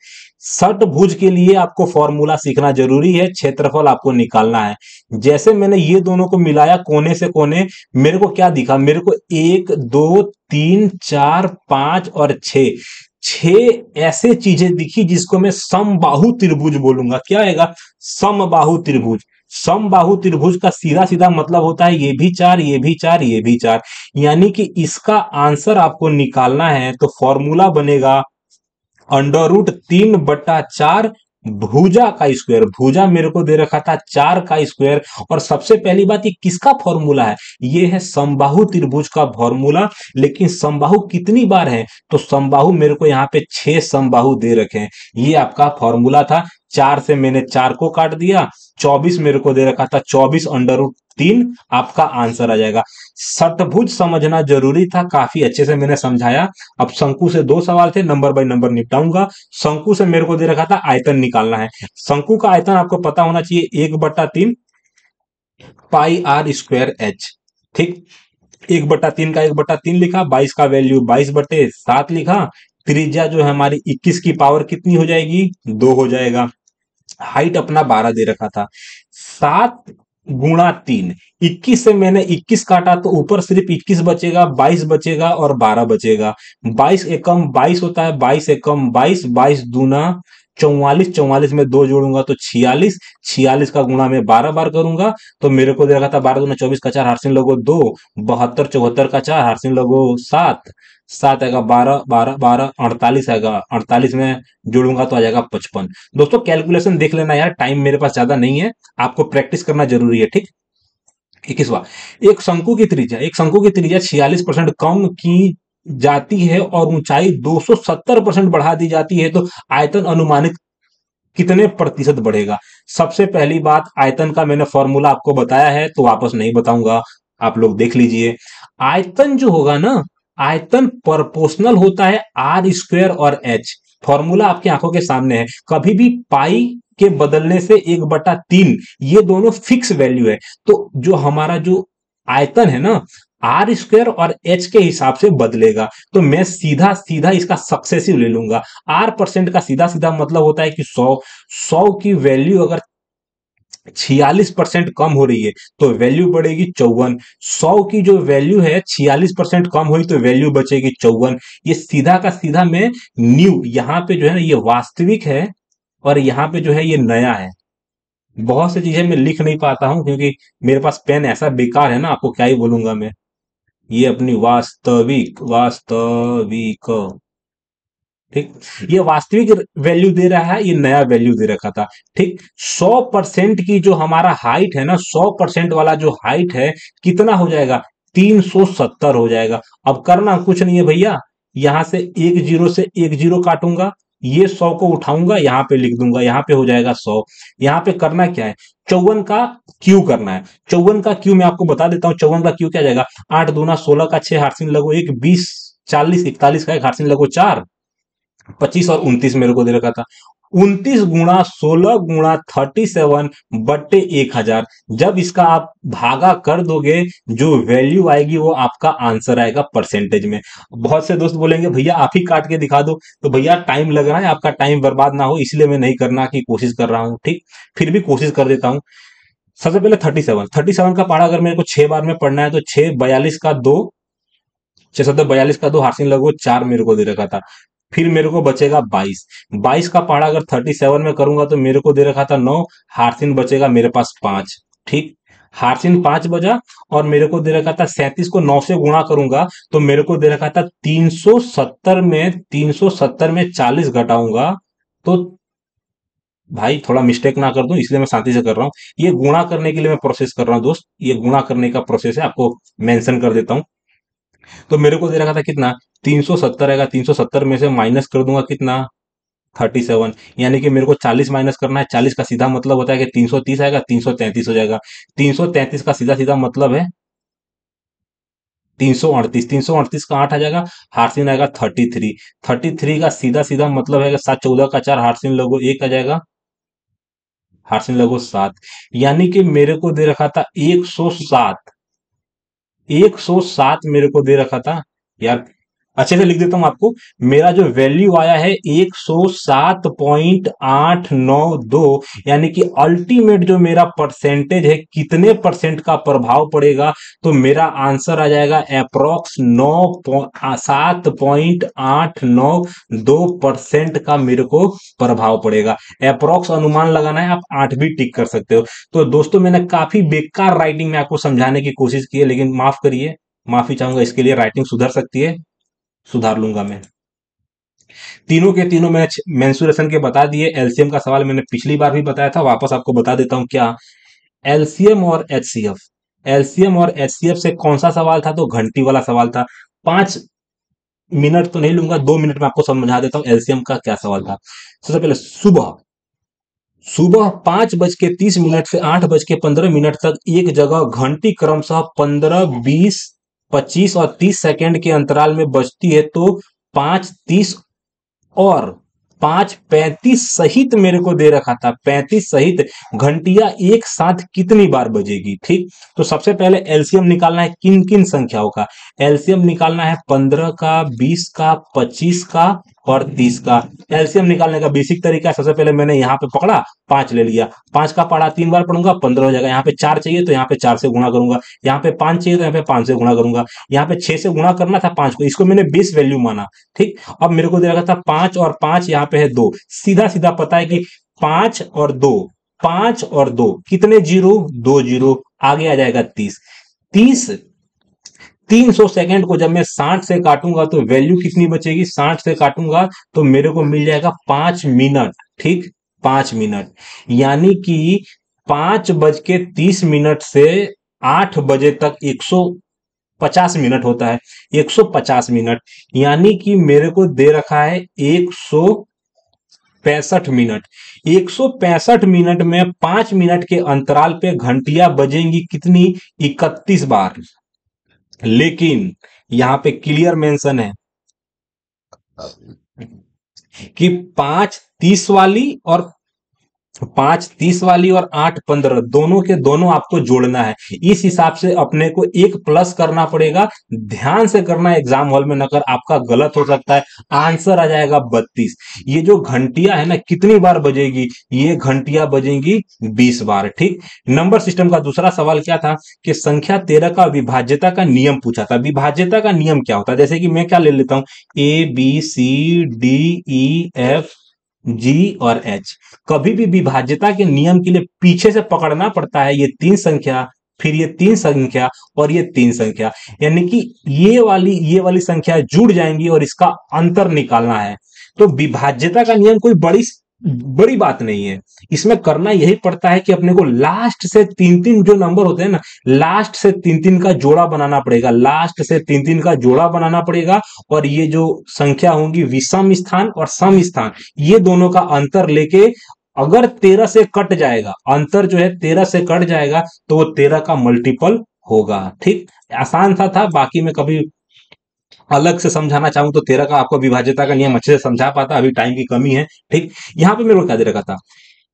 षटभुज के लिए आपको फॉर्मूला सीखना जरूरी है, क्षेत्रफल आपको निकालना है। जैसे मैंने ये दोनों को मिलाया कोने से कोने, मेरे को क्या दिखा, मेरे को 1 2 3 4 5 और 6, 6 ऐसे चीजें दिखी जिसको मैं समबाहु त्रिभुज बोलूंगा। क्या आएगा, समबाहु त्रिभुज। समबाहु त्रिभुज का सीधा सीधा मतलब होता है ये भी 4, ये भी 4, ये भी 4। यानी कि इसका आंसर आपको निकालना है तो फॉर्मूला बनेगा √3/4 भुजा का स्क्वायर। भुजा मेरे को दे रखा था 4 का स्क्वायर। और सबसे पहली बात, ये किसका फॉर्मूला है, ये है समबाहु त्रिभुज का फॉर्मूला। लेकिन समबाहु कितनी बार है, तो समबाहु मेरे को यहाँ पे 6 समबाहु दे रखे हैं। ये आपका फॉर्मूला था। 4 से मैंने 4 को काट दिया, 24 मेरे को दे रखा था, 24 √3 3 आपका आंसर आ जाएगा। षटभुज समझना जरूरी था, काफी अच्छे से मैंने समझाया। अब शंकु से 2 सवाल थे, नंबर बाय नंबर निपटाऊंगा। शंकु से मेरे को दे रखा था आयतन निकालना है। शंकु का आयतन आपको पता होना चाहिए 1/3 पाई आर स्क्वायर एच। ठीक, 1/3 का 1/3 लिखा, 22 का वैल्यू 22/7 लिखा। त्रिज्या जो है हमारी 21 की पावर कितनी हो जाएगी, 2 हो जाएगा। हाइट अपना 12 दे रखा था। 7 × 3, 21 से मैंने 21 काटा तो ऊपर सिर्फ 21 बचेगा, 22 बचेगा और 12 बचेगा। 22 एकम 22 होता है, 22 एकम 22, 22 दूना 44, 44 में 2 जोड़ूंगा तो 46, 46 का गुणा में 12 बार करूंगा तो मेरे को दे रखा था 12 दूना 24 का 4, हारसिन लोगो 2, 72 74 का 4, हारसिन लोगो 7, 7 आएगा 12 12 12 48 आएगा, 48 में जोड़ूंगा तो आ जाएगा 55। दोस्तों कैलकुलेशन देख लेना यार, टाइम मेरे पास ज्यादा नहीं है, आपको प्रैक्टिस करना जरूरी है। ठीक, 21वां, एक शंकु की त्रिज्या 46% कम की जाती है और ऊंचाई 270% बढ़ा दी जाती है तो आयतन अनुमानित कितने प्रतिशत बढ़ेगा। सबसे पहली बात, आयतन का मैंने फॉर्मूला आपको बताया है तो वापस नहीं बताऊंगा, आप लोग देख लीजिए। आयतन जो होगा ना, आयतन प्रोपोर्शनल होता है आर स्क्वायर और एच। फॉर्मूला आपकी आंखों के सामने है, कभी भी पाई के बदलने से 1/3 ये दोनों फिक्स वैल्यू है। तो जो हमारा जो आयतन है ना, आर स्क्वायर और एच के हिसाब से बदलेगा। तो मैं सीधा सीधा इसका सक्सेसिव ले लूंगा। आर परसेंट का सीधा सीधा मतलब होता है कि 100 की वैल्यू अगर 46% कम हो रही है तो वैल्यू बढ़ेगी 54। 100 की जो वैल्यू है 46% कम हुई तो वैल्यू बचेगी 54। ये सीधा का सीधा में न्यू, यहां पे जो है ना ये वास्तविक है और यहां पे जो है ये नया है। बहुत सी चीजें मैं लिख नहीं पाता हूं क्योंकि मेरे पास पेन ऐसा बेकार है ना, आपको क्या ही बोलूंगा मैं। ये अपनी वास्तविक वास्तविक, ठीक, ये वास्तविक वैल्यू दे रहा है, ये नया वैल्यू दे रखा था। ठीक, 100% की जो हमारा हाइट है ना, 100% वाला जो हाइट है कितना हो जाएगा, 370 हो जाएगा। अब करना कुछ नहीं है भैया, यहां से एक जीरो से एक जीरो काटूंगा, ये 100 को उठाऊंगा यहां पे लिख दूंगा, यहां पे हो जाएगा 100। यहां पे करना क्या है, 54 का क्यू करना है। 54 का क्यू मैं आपको बता देता हूं, 54 का क्यू क्या जाएगा, 8 दूना 16 का 6, हारसिन लगो 1, 20 40 41 का 1, हारसिन लगो 4, 25 और 29 मेरे को दे रखा था। 29 × 16 × 37/1000, जब इसका आप भागा कर दोगे जो वैल्यू आएगी वो आपका आंसर आएगा परसेंटेज में। बहुत से दोस्त बोलेंगे भैया आप ही काट के दिखा दो, तो भैया टाइम लग रहा है, आपका टाइम बर्बाद ना हो इसलिए मैं नहीं करना की कोशिश कर रहा हूं। ठीक, फिर भी कोशिश कर देता हूं। सबसे पहले 37 का पढ़ा अगर मेरे को 6 बार में पढ़ना है तो 6 42 का 2, 642 का 2, हासिल लगो 4 मेरे को दे रखा था। फिर मेरे को बचेगा 22, 22 का पहाड़ा अगर 37 में करूंगा तो मेरे को दे रखा था 9, हारसिन बचेगा मेरे पास 5। ठीक, हारसिन 5 बजा और मेरे को दे रखा था 37 को 9 से गुणा करूंगा तो मेरे को दे रखा था 370 में 40 घटाऊंगा तो भाई थोड़ा मिस्टेक ना कर दूं इसलिए मैं शांति से कर रहा हूं। ये गुणा करने के लिए मैं प्रोसेस कर रहा हूं दोस्त, ये गुणा करने का प्रोसेस है, आपको मेंशन कर देता हूं। तो मेरे को दे रखा था कितना, 370 आएगा, 370 में से माइनस कर दूंगा कितना, 37, यानी कि मेरे को 40 माइनस करना है। 40 का सीधा मतलब होता है कि 330 आएगा, 333 हो जाएगा। 333 का सीधा सीधा मतलब है 338, 338 का 8 आ जाएगा, हारसिन आएगा 33, 33 का सीधा सीधा मतलब है कि 7 14 का 4, हारसिन लोगो 1 आ जाएगा, हारसिन लोगो 7, यानी कि मेरे को दे रखा था 107, 107 मेरे को दे रखा था यार। अच्छे से लिख देता हूं आपको, मेरा जो वैल्यू आया है 107.892, यानी कि अल्टीमेट जो मेरा परसेंटेज है कितने परसेंट का प्रभाव पड़ेगा, तो मेरा आंसर आ जाएगा अप्रोक्स 7.892% का मेरे को प्रभाव पड़ेगा। अप्रोक्स अनुमान लगाना है, आप 8 भी टिक कर सकते हो। तो दोस्तों मैंने काफी बेकार राइटिंग में आपको समझाने की कोशिश की है, लेकिन माफ करिए, माफी चाहूंगा इसके लिए, राइटिंग सुधर सकती है, सुधार लूंगा मैं। तीनों के तीनों मैंने मेंसुरेशन के बता दिए। एलसीएम का सवाल मैंने पिछली बार भी बताया था, वापस आपको बता देता हूं क्या, एलसीएम और एचसीएफ, एलसीएम और एचसीएफ से कौन सा सवाल था, तो घंटी वाला सवाल था। 5 मिनट तो नहीं लूंगा, 2 मिनट में आपको समझा देता हूं एलसीएम का क्या सवाल था। सबसे पहले सुबह सुबह 5:30 से 8:15 तक एक जगह घंटी क्रमशः 15, 20, 25 और 30 सेकंड के अंतराल में बजती है, तो 5:30 और 5:35 सहित मेरे को दे रखा था, 35 सहित घंटिया एक साथ कितनी बार बजेगी। ठीक, तो सबसे पहले एलसीएम निकालना है किन किन संख्याओं का। एलसीएम निकालना है 15 का, 20 का, 25 का और 30 का। एलसीएम निकालने का बेसिक तरीका है, सबसे पहले मैंने यहाँ पे पकड़ा, 5 ले लिया, 5 का पढ़ा 3 बार पढ़ूंगा, 15 हो जाएगा। यहाँ पे 4 चाहिए तो यहाँ पे 4 से गुणा करूंगा, यहाँ पे 5 चाहिए तो यहाँ पे 5 से गुणा करूंगा, यहाँ पे 6 से गुणा करना था 5 को, इसको मैंने बेस वैल्यू माना। ठीक, अब मेरे को दे रखा था 5 और 5, यहाँ पे है 2, सीधा सीधा पता है कि 5 और 2, 5 और 2 कितने जीरो, 2 जीरो, आगे आ जाएगा 30। 30 300 सेकंड को जब मैं 60 से काटूंगा तो वैल्यू कितनी बचेगी, 60 से काटूंगा तो मेरे को मिल जाएगा 5 मिनट। ठीक, 5 मिनट, यानी कि 5:30 से 8 बजे तक 150 मिनट होता है, 150 मिनट, यानी कि मेरे को दे रखा है 165 मिनट। 165 मिनट में 5 मिनट के अंतराल पे घंटियां बजेंगी कितनी, 31 बार। लेकिन यहां पे क्लियर मेंशन है कि 5:30 वाली और 5:30 वाली और 8:15 दोनों के दोनों आपको जोड़ना है। इस हिसाब से अपने को एक प्लस करना पड़ेगा, ध्यान से करना एग्जाम हॉल में, नकर आपका गलत हो सकता है, आंसर आ जाएगा 32। ये जो घंटियां है ना कितनी बार बजेगी, ये घंटियां बजेंगी 20 बार। ठीक, नंबर सिस्टम का दूसरा सवाल क्या था कि संख्या 13 का विभाज्यता का नियम पूछा था। विभाज्यता का नियम क्या होता है, जैसे कि मैं क्या ले लेता हूं, ABCDEF जी और एच। कभी भी विभाज्यता के नियम के लिए पीछे से पकड़ना पड़ता है, ये 3 संख्या, फिर ये 3 संख्या और ये 3 संख्या, यानी कि ये वाली संख्या जुड़ जाएंगी और इसका अंतर निकालना है। तो विभाज्यता का नियम कोई बड़ी बड़ी बात नहीं है, इसमें करना यही पड़ता है कि अपने को लास्ट से 3-3 जो नंबर होते हैं ना, लास्ट से 3-3 का जोड़ा बनाना पड़ेगा, लास्ट से 3-3 का जोड़ा बनाना पड़ेगा। और ये जो संख्या होंगी विषम स्थान और सम स्थान, ये दोनों का अंतर लेके अगर 13 से कट जाएगा, अंतर जो है 13 से कट जाएगा, तो वो 13 का मल्टीपल होगा। ठीक, आसान सा था, बाकी में कभी अलग से समझाना चाहूं तो 13 का आपको विभाज्यता का नियम अच्छे से समझा पाता, अभी टाइम की कमी है। ठीक, यहाँ पे मेरे को क्या दे रखा था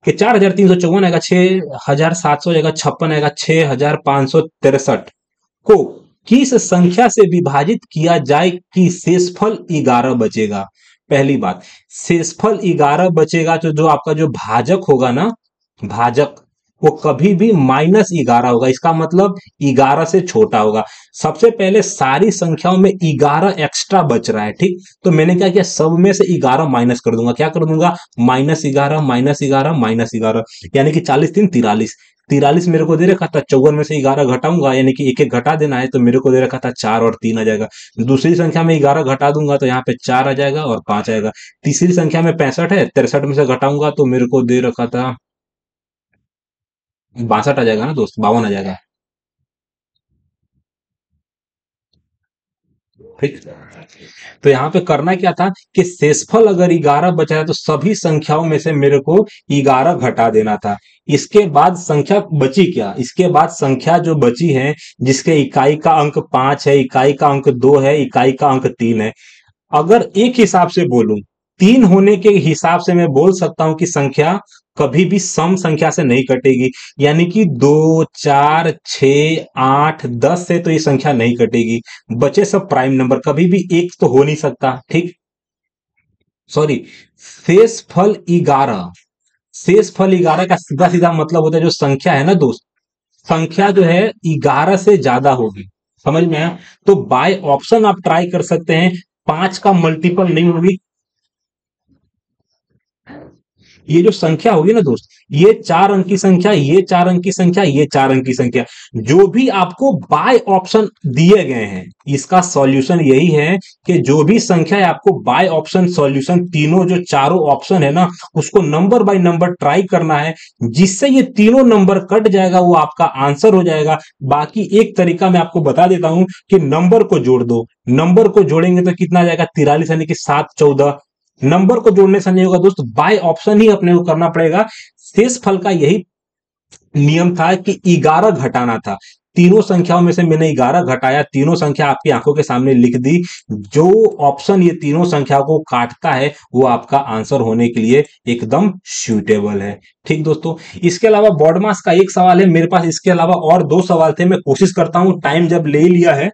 कि 4,354 आएगा, 6,700 आएगा, 56 आएगा, 6,563 को किस संख्या से विभाजित किया जाए कि शेषफल 11 बचेगा। पहली बात, शेषफल 11 बचेगा तो जो आपका जो भाजक होगा ना, भाजक वो कभी भी -11 होगा, इसका मतलब 11 से छोटा होगा। सबसे पहले सारी संख्याओं में 11 एक्स्ट्रा बच रहा है। ठीक, तो मैंने क्या किया, सब में से 11 माइनस कर दूंगा, क्या कर दूंगा, -11 -11 -11, यानी कि 40 3 43। 43 मेरे को दे रखा था, 54 में से 11 घटाऊंगा, यानी कि एक एक घटा देना है, तो मेरे को दे रखा था 4 और 3 आ जाएगा। दूसरी संख्या में 11 घटा दूंगा तो यहाँ पे 4 आ जाएगा और 5 आएगा। तीसरी संख्या में 65 है, 63 में से घटाऊंगा तो मेरे को दे रखा था 62 आ जाएगा ना दोस्त, 52 आ जाएगा। ठीक, तो यहाँ पे करना क्या था कि शेषफल अगर 11 बचा है तो सभी संख्याओं में से मेरे को 11 घटा देना था। इसके बाद संख्या बची क्या, इसके बाद संख्या जो बची है जिसके इकाई का अंक 5 है, इकाई का अंक 2 है, इकाई का अंक 3 है, अगर एक हिसाब से बोलूं, 3 होने के हिसाब से मैं बोल सकता हूं कि संख्या कभी भी सम संख्या से नहीं कटेगी, यानी कि 2 4 6 8 10 से तो ये संख्या नहीं कटेगी, बचे सब प्राइम नंबर, कभी भी एक तो हो नहीं सकता। ठीक, सॉरी, शेषफल 11, शेषफल 11 का सीधा सीधा मतलब होता है जो संख्या है ना दोस्त, संख्या जो है 11 से ज्यादा होगी, समझ में आया। तो बाय ऑप्शन आप ट्राई कर सकते हैं, 5 का मल्टीपल नहीं होगी, ये जो संख्या होगी ना दोस्त, ये 4 अंक की संख्या, ये 4 अंक की संख्या, ये 4 अंक की संख्या, जो भी आपको बाय ऑप्शन दिए गए हैं, इसका सॉल्यूशन यही है कि जो भी संख्या है आपको बाय ऑप्शन सॉल्यूशन, तीनों जो चारों ऑप्शन है ना, उसको नंबर बाय नंबर ट्राई करना है, जिससे ये तीनों नंबर कट जाएगा वो आपका आंसर हो जाएगा। बाकी एक तरीका मैं आपको बता देता हूं कि नंबर को जोड़ दो, नंबर को जोड़ेंगे तो कितना आ जाएगा, 43, यानी कि 7 14। नंबर को जोड़ने से नहीं होगा दोस्त, बाय ऑप्शन ही अपने को करना पड़ेगा। शेषफल का यही नियम था कि 11 घटाना था। तीनों संख्याओं में से मैंने 11 घटाया, तीनों संख्या आपकी आंखों के सामने लिख दी। जो ऑप्शन ये तीनों संख्या को काटता है वो आपका आंसर होने के लिए एकदम सूटेबल है। ठीक दोस्तों, इसके अलावा बॉड मास का एक सवाल है मेरे पास, इसके अलावा और दो सवाल थे। मैं कोशिश करता हूं, टाइम जब ले लिया है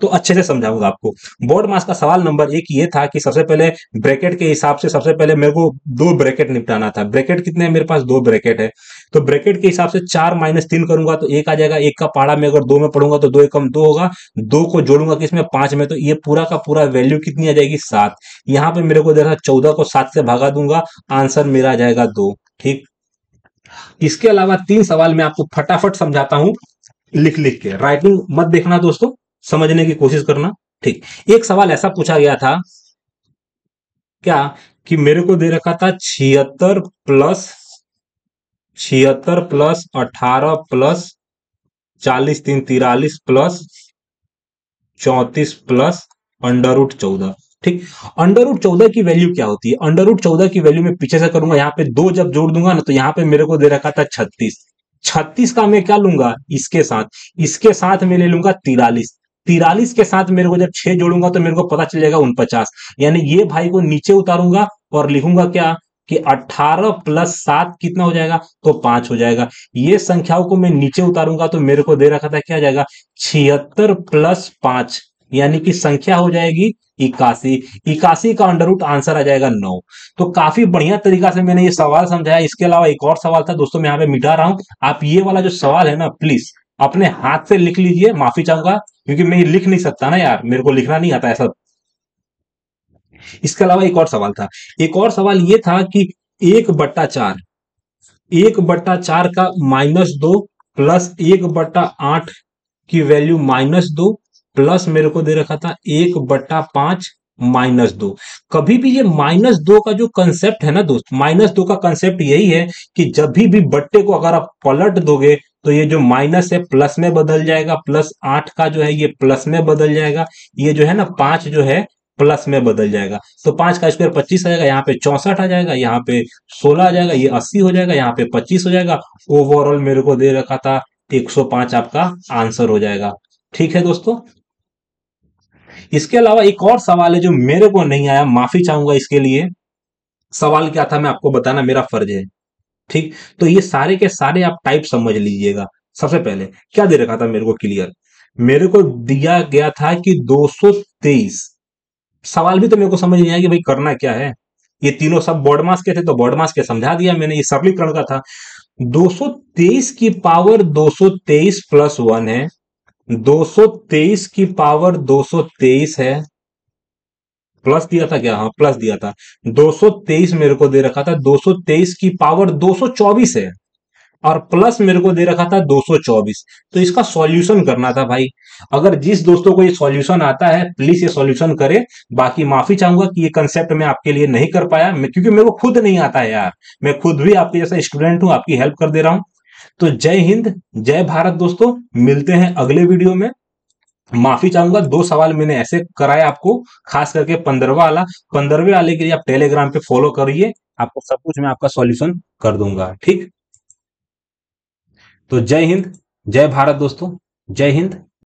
तो अच्छे से समझाऊंगा आपको। बोर्ड मास का सवाल नंबर एक ये था कि सबसे पहले ब्रैकेट के हिसाब से सबसे पहले मेरे को दो ब्रैकेट निपटाना था। ब्रैकेट कितने हैं मेरे पास? दो ब्रैकेट है। तो ब्रैकेट के हिसाब से 4 - 3 करूंगा तो एक आ जाएगा। एक का पहाड़ा में अगर 2 में पढ़ूंगा तो 2 एकम 2 होगा। 2 को जोड़ूंगा किसमें? 5 में। तो ये पूरा का पूरा वैल्यू कितनी आ जाएगी? 7। यहां पे मेरे को देखा 14 को 7 से भागा दूंगा, आंसर मेरा आ जाएगा 2। ठीक। इसके अलावा 3 सवाल मैं आपको फटाफट समझाता हूं लिख लिख के। राइटिंग मत देखना दोस्तों, समझने की कोशिश करना। ठीक। एक सवाल ऐसा पूछा गया था क्या कि मेरे को दे रखा था 76 + 18 + 40 3 43 +34 + √14। ठीक। √14 की वैल्यू क्या होती है? √14 की वैल्यू में पीछे से करूंगा, यहां पे 2 जब जोड़ दूंगा ना तो यहां पे मेरे को दे रखा था 36। 36 का मैं क्या लूंगा? इसके साथ मैं ले लूंगा 43। 43 के साथ मेरे को जब 6 जोड़ूंगा तो मेरे को पता चल जाएगा 49। यानी ये भाई को नीचे उतारूंगा और लिखूंगा क्या कि 18 + 7 कितना हो जाएगा? तो 5 हो जाएगा। ये संख्याओं को मैं नीचे उतारूंगा तो मेरे को दे रखा था क्या जाएगा? 76 + 5, यानी कि संख्या हो जाएगी 81। 81 का अंडर रूट आंसर आ जाएगा 9। तो काफी बढ़िया तरीका से मैंने ये सवाल समझाया। इसके अलावा एक और सवाल था दोस्तों, मैं यहाँ पे मिटा रहा हूं। आप ये वाला जो सवाल है ना, प्लीज अपने हाथ से लिख लीजिए। माफी चाहूंगा क्योंकि मैं ये लिख नहीं सकता ना यार, मेरे को लिखना नहीं आता ऐसा। इसके अलावा एक और सवाल था। एक और सवाल ये था कि 1/4, 1/4 का -2 प्लस 1/8 की वैल्यू -2 प्लस मेरे को दे रखा था 1/5 -2। कभी भी ये -2 का जो कंसेप्ट है ना दोस्त, -2 का कंसेप्ट यही है कि जब भी बट्टे को अगर आप पलट दोगे तो ये जो माइनस है प्लस में बदल जाएगा, +8 का जो है ये प्लस में बदल जाएगा, ये जो है ना 5 जो है प्लस में बदल जाएगा। तो 5 का स्क्वायर 25 आ जाएगा, यहाँ पे 64 आ जाएगा, यहाँ पे 16 आ जाएगा, ये 80 हो जाएगा, यहाँ पे 25 हो जाएगा। ओवरऑल मेरे को दे रखा था 105 आपका आंसर हो जाएगा। ठीक है दोस्तों। इसके अलावा एक और सवाल है जो मेरे को नहीं आया, माफी चाहूंगा इसके लिए। सवाल क्या था मैं आपको बताना मेरा फर्ज है। ठीक। तो ये सारे के सारे आप टाइप समझ लीजिएगा। सबसे पहले क्या दे रखा था मेरे को? क्लियर मेरे को दिया गया था कि 223। सवाल भी तो मेरे को समझ नहीं आया कि भाई करना क्या है। ये तीनों सब बॉड मास के थे तो बॉड मास के समझा दिया मैंने, ये सरलीकरण का था। 223 की पावर 223 + 1 है। 223 की पावर 223 है। प्लस दिया था क्या? हाँ प्लस दिया था। 223 मेरे को दे रखा था, 223 की पावर 224 है और प्लस मेरे को दे रखा था 224। तो इसका सॉल्यूशन करना था भाई। अगर जिस दोस्तों को ये सॉल्यूशन आता है प्लीज ये सॉल्यूशन करे। बाकी माफी चाहूंगा कि ये कंसेप्ट मैं आपके लिए नहीं कर पाया, क्योंकि मेरे को खुद नहीं आता है यार। मैं खुद भी आपके जैसा स्टूडेंट हूं, आपकी हेल्प कर दे रहा हूं। तो जय हिंद, जय भारत दोस्तों। मिलते हैं अगले वीडियो में। माफी चाहूंगा, 2 सवाल मैंने ऐसे कराए आपको, खास करके 15वें वाले के लिए आप टेलीग्राम पे फॉलो करिए, आपको सब कुछ मैं आपका सॉल्यूशन कर दूंगा। ठीक। तो जय हिंद, जय भारत दोस्तों। जय हिंद।